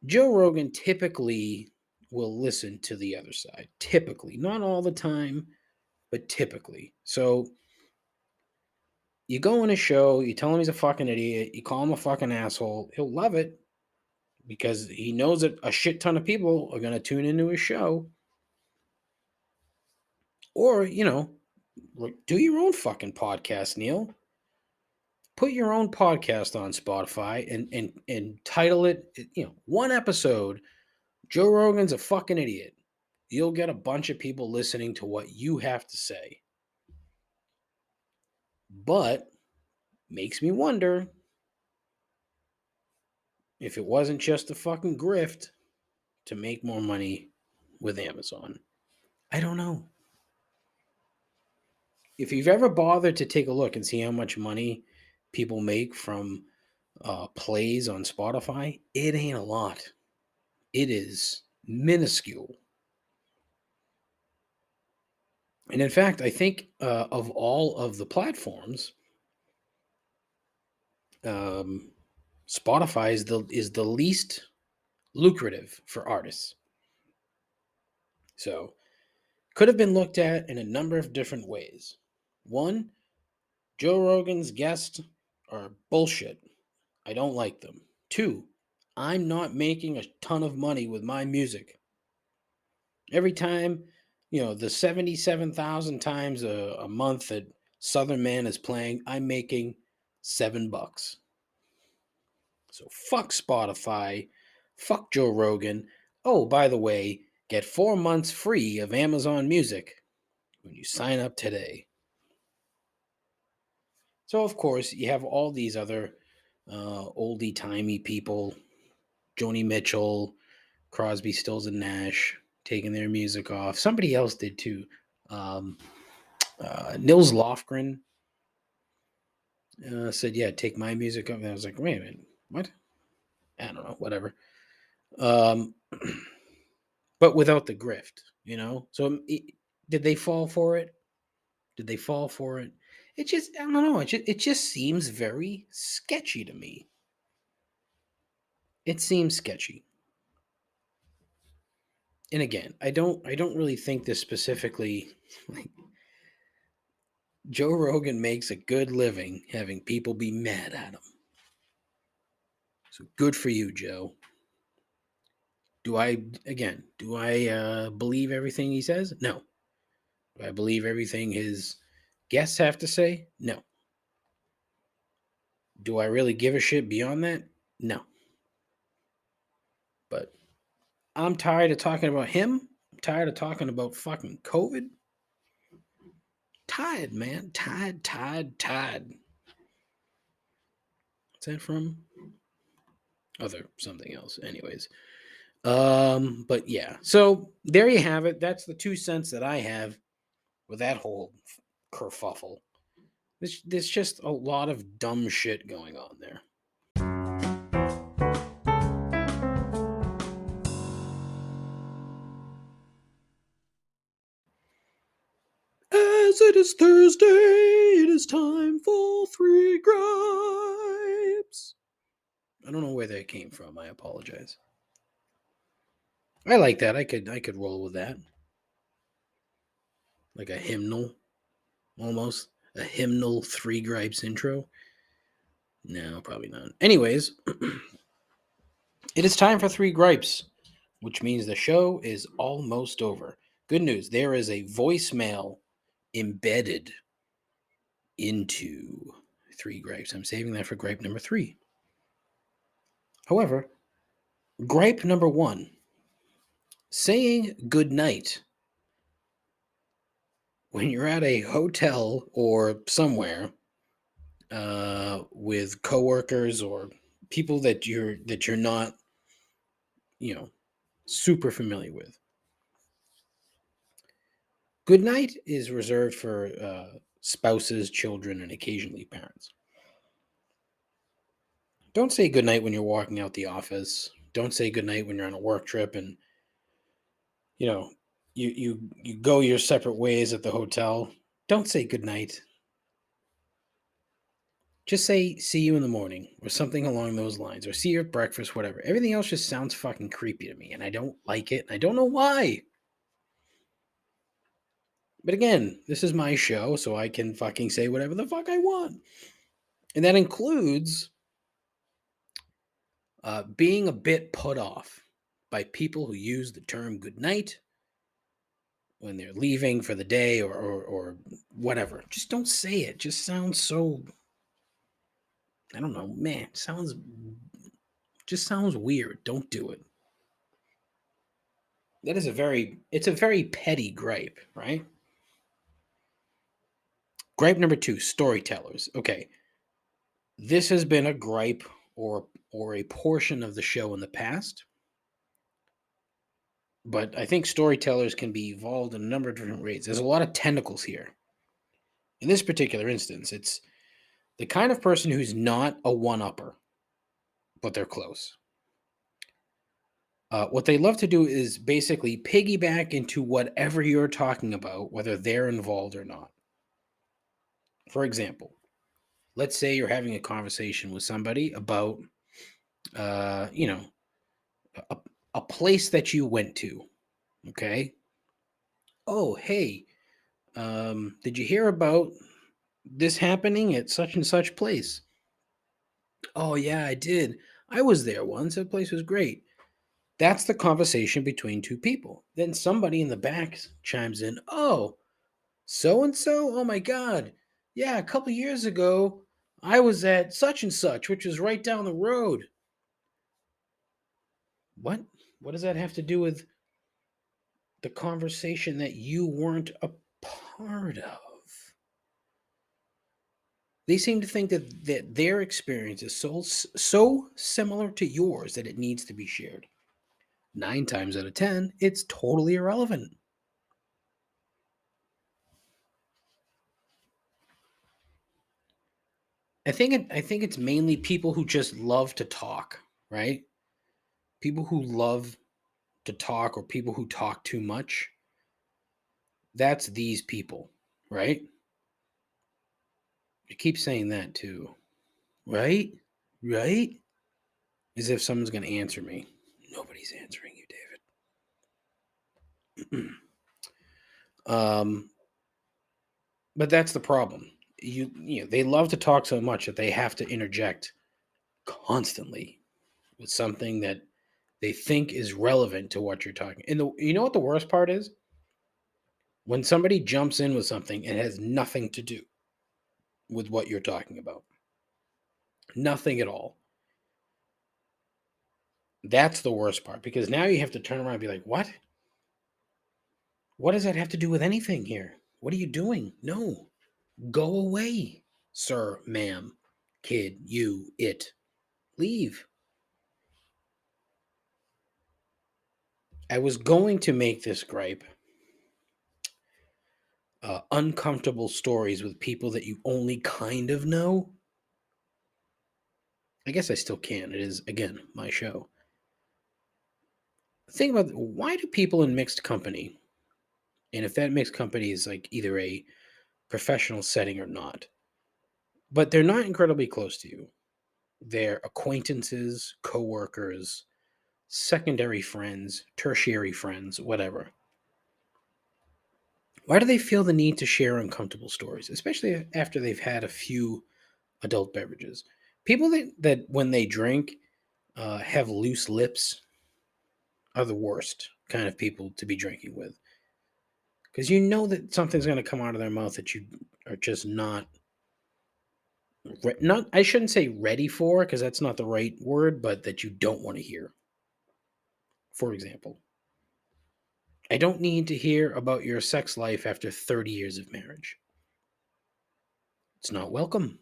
Joe Rogan typically will listen to the other side. Typically, not all the time, but typically. So you go on a show, you tell him he's a fucking idiot, you call him a fucking asshole, he'll love it because he knows that a shit ton of people are going to tune into his show. Or, do your own fucking podcast, Neil. Put your own podcast on Spotify and title it, one episode, Joe Rogan's a fucking idiot. You'll get a bunch of people listening to what you have to say. But makes me wonder if it wasn't just a fucking grift to make more money with Amazon. I don't know. If you've ever bothered to take a look and see how much money people make from plays on Spotify, it ain't a lot. It is minuscule. And in fact, I think of all of the platforms, Spotify is the least lucrative for artists. So, could have been looked at in a number of different ways. One, Joe Rogan's guests are bullshit. I don't like them. Two, I'm not making a ton of money with my music. Every time, the 77,000 times a month that Southern Man is playing, I'm making $7. So fuck Spotify, fuck Joe Rogan. Oh, by the way, get 4 months free of Amazon Music when you sign up today. So, of course, you have all these other oldie-timey people, Joni Mitchell, Crosby, Stills, and Nash, taking their music off. Somebody else did too. Nils Lofgren. said, yeah, take my music up. And I was like, wait a minute, what? I don't know, whatever. Um, but without the grift, you know? So did they fall for it? Did they fall for it? It just, I don't know. It just seems very sketchy to me. It seems sketchy. And again, I don't really think this specifically. Like, Joe Rogan makes a good living having people be mad at him. So good for you, Joe. Do I believe everything he says? No. Do I believe everything his guests have to say? No. Do I really give a shit beyond that? No. But I'm tired of talking about him. I'm tired of talking about fucking COVID. Tired, man. Tired. What's that from? Other something else. Anyways. But yeah. So there you have it. That's the 2 cents that I have with that whole kerfuffle. There's just a lot of dumb shit going on there. As it is Thursday, it is time for 3 gripes. I don't know where that came from. I apologize. I like that. I could roll with that. Like a hymnal, almost. A hymnal 3 gripes intro. No, probably not. Anyways, it is time for 3 gripes, which means the show is almost over. Good news, there is a voicemail embedded into 3 gripes. I'm saving that for gripe number 3. However, gripe number 1, saying good night when you're at a hotel or somewhere with coworkers or people that you're not, super familiar with. Good night is reserved for spouses, children, and occasionally parents. Don't say good night when you're walking out the office. Don't say good night when you're on a work trip and you go your separate ways at the hotel. Don't say good night. Just say see you in the morning or something along those lines, or see you at breakfast, whatever. Everything else just sounds fucking creepy to me and I don't like it and I don't know why. But again, this is my show, so I can fucking say whatever the fuck I want. And that includes being a bit put off by people who use the term good night when they're leaving for the day or whatever. Just don't say it. Just sounds so, I don't know, man, sounds weird. Don't do it. That is it's a very petty gripe, right? Gripe number 2, storytellers. Okay. This has been a gripe or a portion of the show in the past. But I think storytellers can be evolved in a number of different ways. There's a lot of tentacles here. In this particular instance, it's the kind of person who's not a one-upper, but they're close. What they love to do is basically piggyback into whatever you're talking about, whether they're involved or not. For example, let's say you're having a conversation with somebody about, a place that you went to. Okay. Oh, hey, did you hear about this happening at such and such place? Oh, yeah, I did. I was there once. That place was great. That's the conversation between 2 people. Then somebody in the back chimes in. Oh, so and so? Oh my God. Yeah, a couple years ago, I was at such and such, which is right down the road. What? What does that have to do with the conversation that you weren't a part of? They seem to think that their experience is so similar to yours that it needs to be shared. 9 times out of 10, it's totally irrelevant. I think it's mainly people who just love to talk, right? People who love to talk or people who talk too much. That's these people, right? I keep saying that too. Right? Right? As if someone's going to answer me. Nobody's answering you, David. But that's the problem. They love to talk so much that they have to interject constantly with something that they think is relevant to what you're talking. And you know what the worst part is? When somebody jumps in with something and has nothing to do with what you're talking about. Nothing at all. That's the worst part, because now you have to turn around and be like, what? What does that have to do with anything here? What are you doing? No. Go away, sir, ma'am, kid, you, it. Leave. I was going to make this gripe. Uncomfortable stories with people that you only kind of know. I guess I still can. It is, again, my show. Think about why do people in mixed company, and if that mixed company is like either a professional setting or not, but they're not incredibly close to you. They're acquaintances, coworkers, secondary friends, tertiary friends, whatever. Why do they feel the need to share uncomfortable stories, especially after they've had a few adult beverages? People that when they drink have loose lips are the worst kind of people to be drinking with, because you know that something's going to come out of their mouth that you are just not I shouldn't say ready for, because that's not the right word, but that you don't want to hear. For example, I don't need to hear about your sex life after 30 years of marriage. It's not welcome.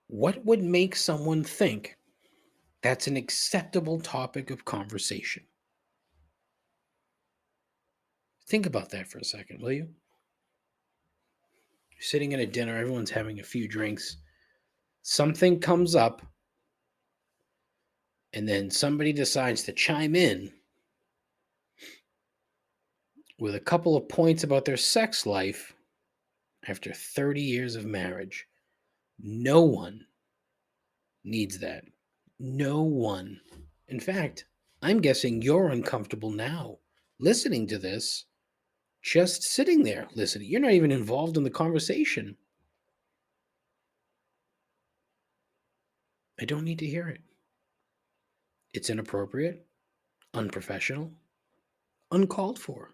What would make someone think that's an acceptable topic of conversation? Think about that for a second, will you? You're sitting at a dinner, everyone's having a few drinks. Something comes up, and then somebody decides to chime in with a couple of points about their sex life after 30 years of marriage. No one needs that. No one. In fact, I'm guessing you're uncomfortable now listening to this, just sitting there listening. You're not even involved in the conversation. I don't need to hear it. It's inappropriate, unprofessional, uncalled for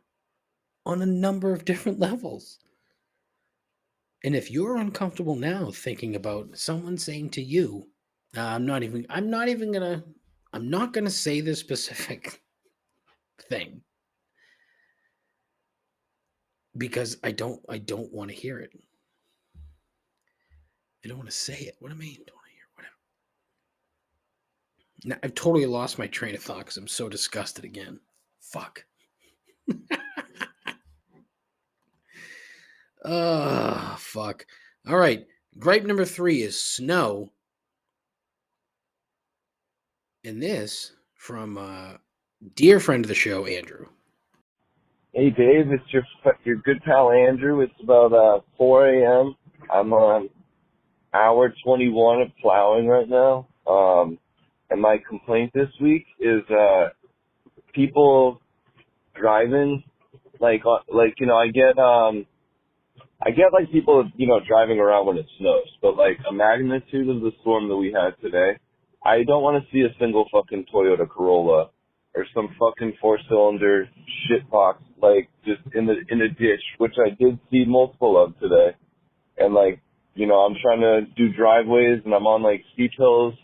on a number of different levels. And if you're uncomfortable now thinking about someone saying to you, I'm not gonna say this specific thing, because I don't want to hear it. I don't want to say it. What do I mean? Don't want to hear it. Whatever. Now, I've totally lost my train of thought because I'm so disgusted again. Fuck. Fuck. All right. Gripe number 3 is snow. And this from dear friend of the show, Andrew. Hey Dave, it's your good pal Andrew. It's about 4 a.m. I'm on hour 21 of plowing right now. And my complaint this week is people driving like I get like people driving around when it snows, but like a magnitude of the storm that we had today, I don't want to see a single fucking Toyota Corolla or some fucking 4-cylinder shitbox like just in a ditch, which I did see multiple of today. And like, I'm trying to do driveways and I'm on like steep hills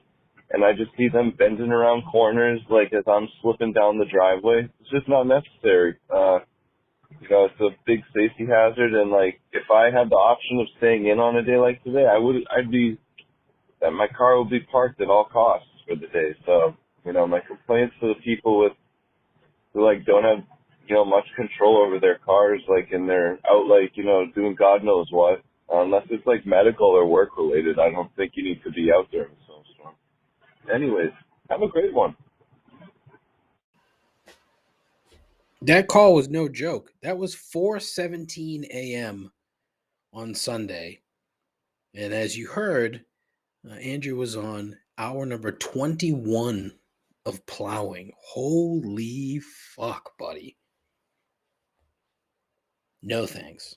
and I just see them bending around corners like as I'm slipping down the driveway. It's just not necessary. It's a big safety hazard, and like if I had the option of staying in on a day like today, my car would be parked at all costs for the day. So, my complaints to the people who like don't have, much control over their cars, like and they're out like, doing God knows what. Unless it's like medical or work related, I don't think you need to be out there in a snowstorm. Anyways, have a great one. That call was no joke. That was 4:17 a.m. on Sunday. And as you heard, Andrew was on hour number 21 of plowing. Holy fuck, buddy. No thanks.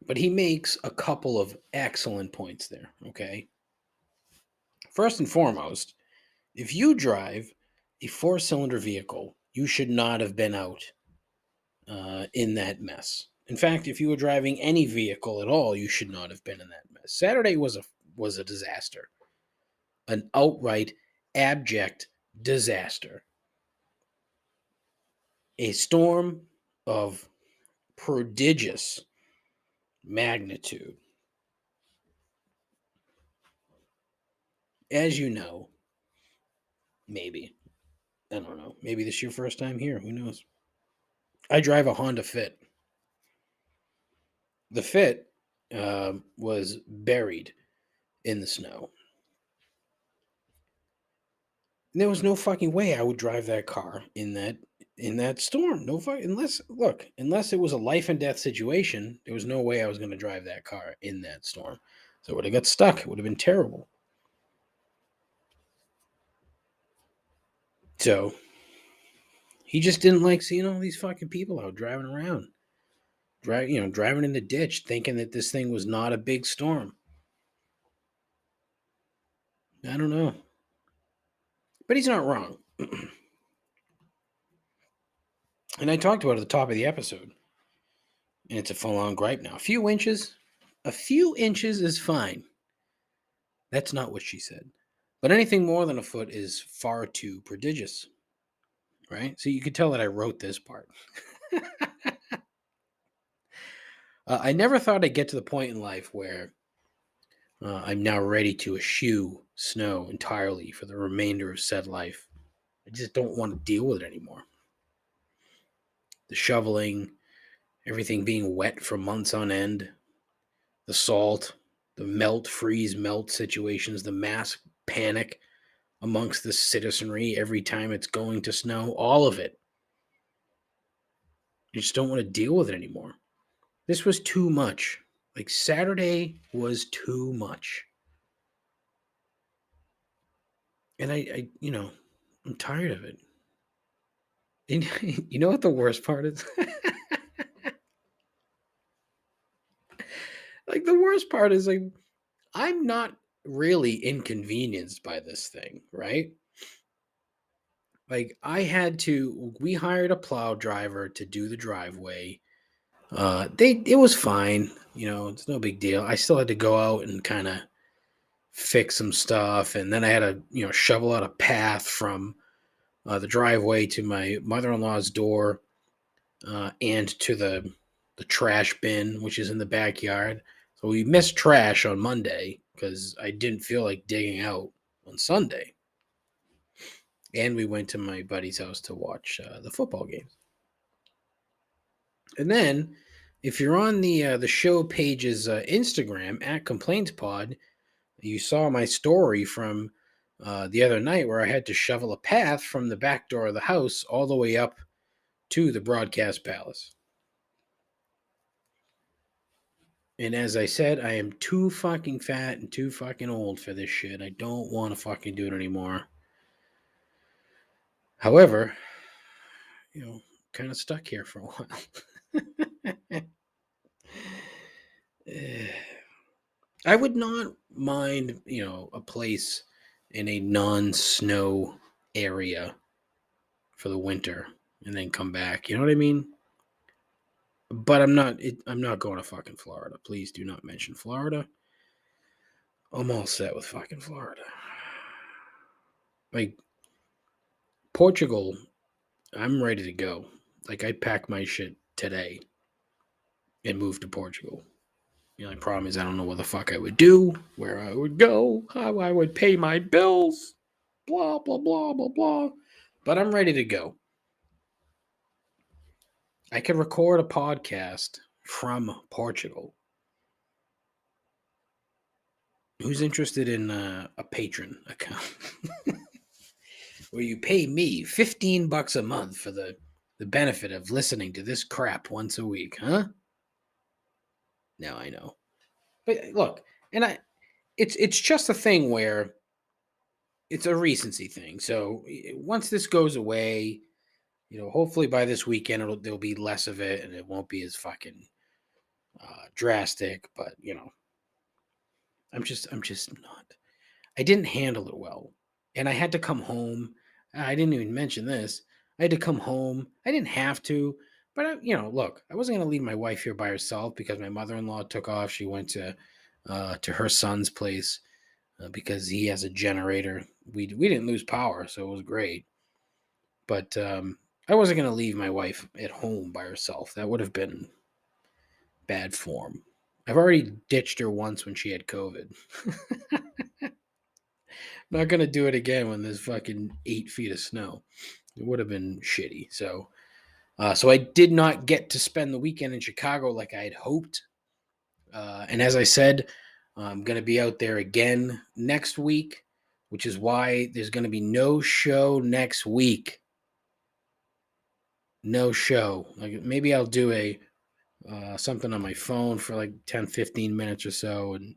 But he makes a couple of excellent points there, okay? First and foremost, if you drive a four-cylinder vehicle, you should not have been out in that mess. In fact, if you were driving any vehicle at all, you should not have been in that mess. Saturday was a disaster, an outright abject disaster. A storm of prodigious magnitude. As you know, maybe, I don't know, maybe this is your first time here, who knows? I drive a Honda Fit. The Fit was buried in the snow. And there was no fucking way I would drive that car in that storm. No fuck, unless it was a life and death situation, there was no way I was going to drive that car in that storm. So it would have got stuck. It would have been terrible. So he just didn't like seeing all these fucking people out driving around. Driving in the ditch thinking that this thing was not a big storm. I don't know. But he's not wrong. And I talked about it at the top of the episode. And it's a full-on gripe now. A few inches is fine. That's not what she said. But anything more than a foot is far too prodigious. Right? So you could tell that I wrote this part. I never thought I'd get to the point in life where I'm now ready to eschew snow entirely for the remainder of said life. I just don't want to deal with it anymore. The shoveling, everything being wet for months on end, the salt, the melt, freeze, melt situations, the mass panic amongst the citizenry every time it's going to snow, all of it. You just don't want to deal with it anymore. This was too much. Like Saturday was too much. And I'm tired of it. And you know what the worst part is? Like the worst part is like I'm not really inconvenienced by this thing, right? Like we hired a plow driver to do the driveway. It was fine, it's no big deal. I still had to go out and kind of fix some stuff, and then I had to, shovel out a path from the driveway to my mother-in-law's door and to the trash bin, which is in the backyard. So we missed trash on Monday because I didn't feel like digging out on Sunday. And we went to my buddy's house to watch the football games. And then, if you're on the show page's Instagram @ComplainsPod, you saw my story from the other night where I had to shovel a path from the back door of the house all the way up to the broadcast palace. And as I said, I am too fucking fat and too fucking old for this shit. I don't want to fucking do it anymore. However, kind of stuck here for a while. I would not mind, a place in a non-snow area for the winter and then come back. You know what I mean? But I'm not going to fucking Florida. Please do not mention Florida. I'm all set with fucking Florida. Like Portugal, I'm ready to go. Like I packed my shit today and moved to Portugal. The only problem is I don't know what the fuck I would do, where I would go, how I would pay my bills, blah, blah, blah, blah, blah. But I'm ready to go. I could record a podcast from Portugal. Who's interested in a patron account where you pay me $15 a month for the benefit of listening to this crap once a week, huh? Now I know. But look, and it's just a thing where it's a recency thing. So once this goes away, hopefully by this weekend there'll be less of it and it won't be as fucking drastic. But I'm just not. I didn't handle it well, and I had to come home. I didn't even mention this. I had to come home. I didn't have to, but look, I wasn't going to leave my wife here by herself because my mother-in-law took off. She went to her son's place because he has a generator. We didn't lose power, so it was great. But I wasn't going to leave my wife at home by herself. That would have been bad form. I've already ditched her once when she had COVID. Not going to do it again when there's fucking 8 feet of snow. It would have been shitty. So I did not get to spend the weekend in Chicago like I had hoped. And as I said, I'm going to be out there again next week, which is why there's going to be no show next week. No show. Like maybe I'll do a something on my phone for like 10, 15 minutes or so and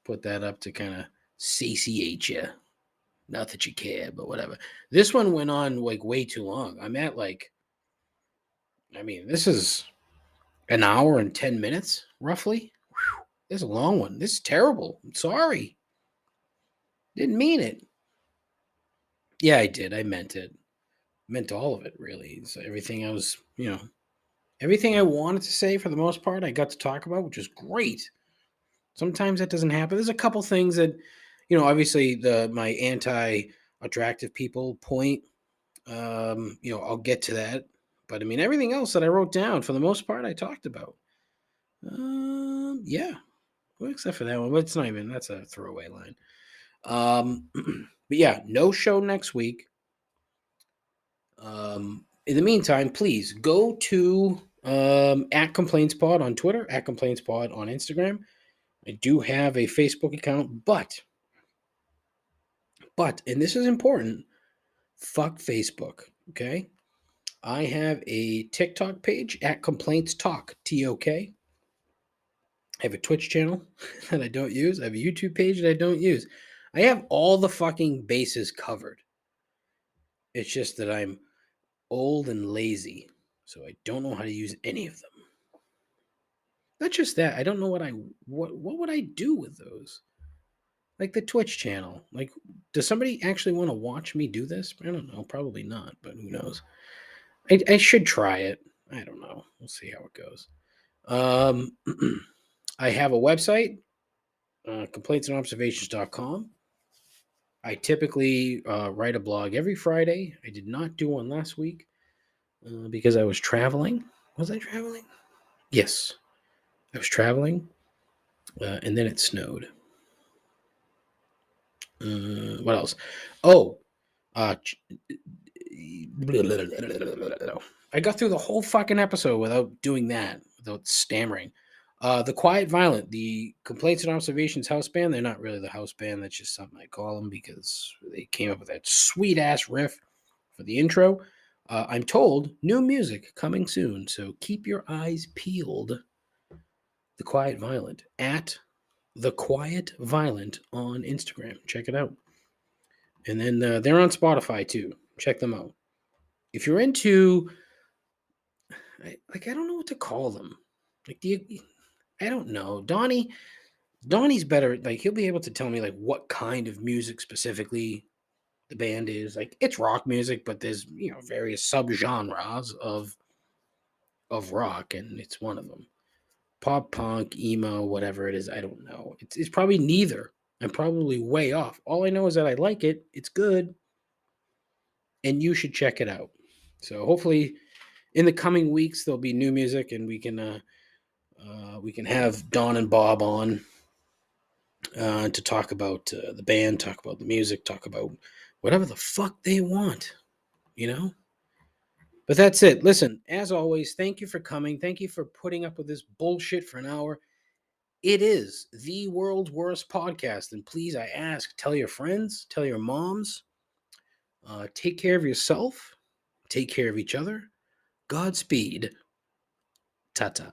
put that up to kind of satiate you. Not that you care, but whatever. This one went on like way too long. I'm at this is an hour and 10 minutes, roughly. Whew, this is a long one. This is terrible. I'm sorry. Didn't mean it. Yeah, I did. I meant it. Meant all of it, really. So everything I was, everything I wanted to say for the most part, I got to talk about, which is great. Sometimes that doesn't happen. There's a couple things that, obviously my anti-attractive people point, I'll get to that. But everything else that I wrote down, for the most part, I talked about. Yeah. Well, except for that one, but it's not even, that's a throwaway line. But yeah, no show next week. In the meantime, please go to at ComplaintsPod on Twitter, at ComplaintsPod on Instagram. I do have a Facebook account, but, and this is important, fuck Facebook, okay? I have a TikTok page at Complaints Talk, TOK. I have a Twitch channel that I don't use. I have a YouTube page that I don't use. I have all the fucking bases covered. It's just that I'm old and lazy, so I don't know how to use any of them. Not just that, I don't know what would I do with those? Like the Twitch channel. Like, does somebody actually want to watch me do this? I don't know. Probably not, but who knows? I should try it. I don't know. We'll see how it goes. I have a website, complaintsandobservations.com. I typically write a blog every Friday. I did not do one last week because I was traveling. Was I traveling? Yes. I was traveling, and then it snowed. What else? Oh, I got through the whole fucking episode without doing that, without stammering. The Quiet Violent, the Complaints and Observations house band. They're not really the house band. That's just something I call them because they came up with that sweet-ass riff for the intro. I'm told new music coming soon, so keep your eyes peeled. The Quiet Violent at The Quiet Violent on Instagram. Check it out. And then they're on Spotify too. Check them out. If you're into, I don't know what to call them. Like, I don't know. Donnie's better. Like, he'll be able to tell me like what kind of music specifically the band is. Like, it's rock music, but there's various subgenres of rock, and it's one of them. Pop punk, emo, whatever it is, I don't know. It's probably neither. I'm probably way off. All I know is that I like it. It's good. And you should check it out. So hopefully in the coming weeks there'll be new music and we can have Don and Bob on to talk about the band, talk about the music, talk about whatever the fuck they want, But that's it. Listen, as always, thank you for coming. Thank you for putting up with this bullshit for an hour. It is the world's worst podcast. And please, I ask, tell your friends, tell your moms, take care of yourself, take care of each other. Godspeed. Ta-ta.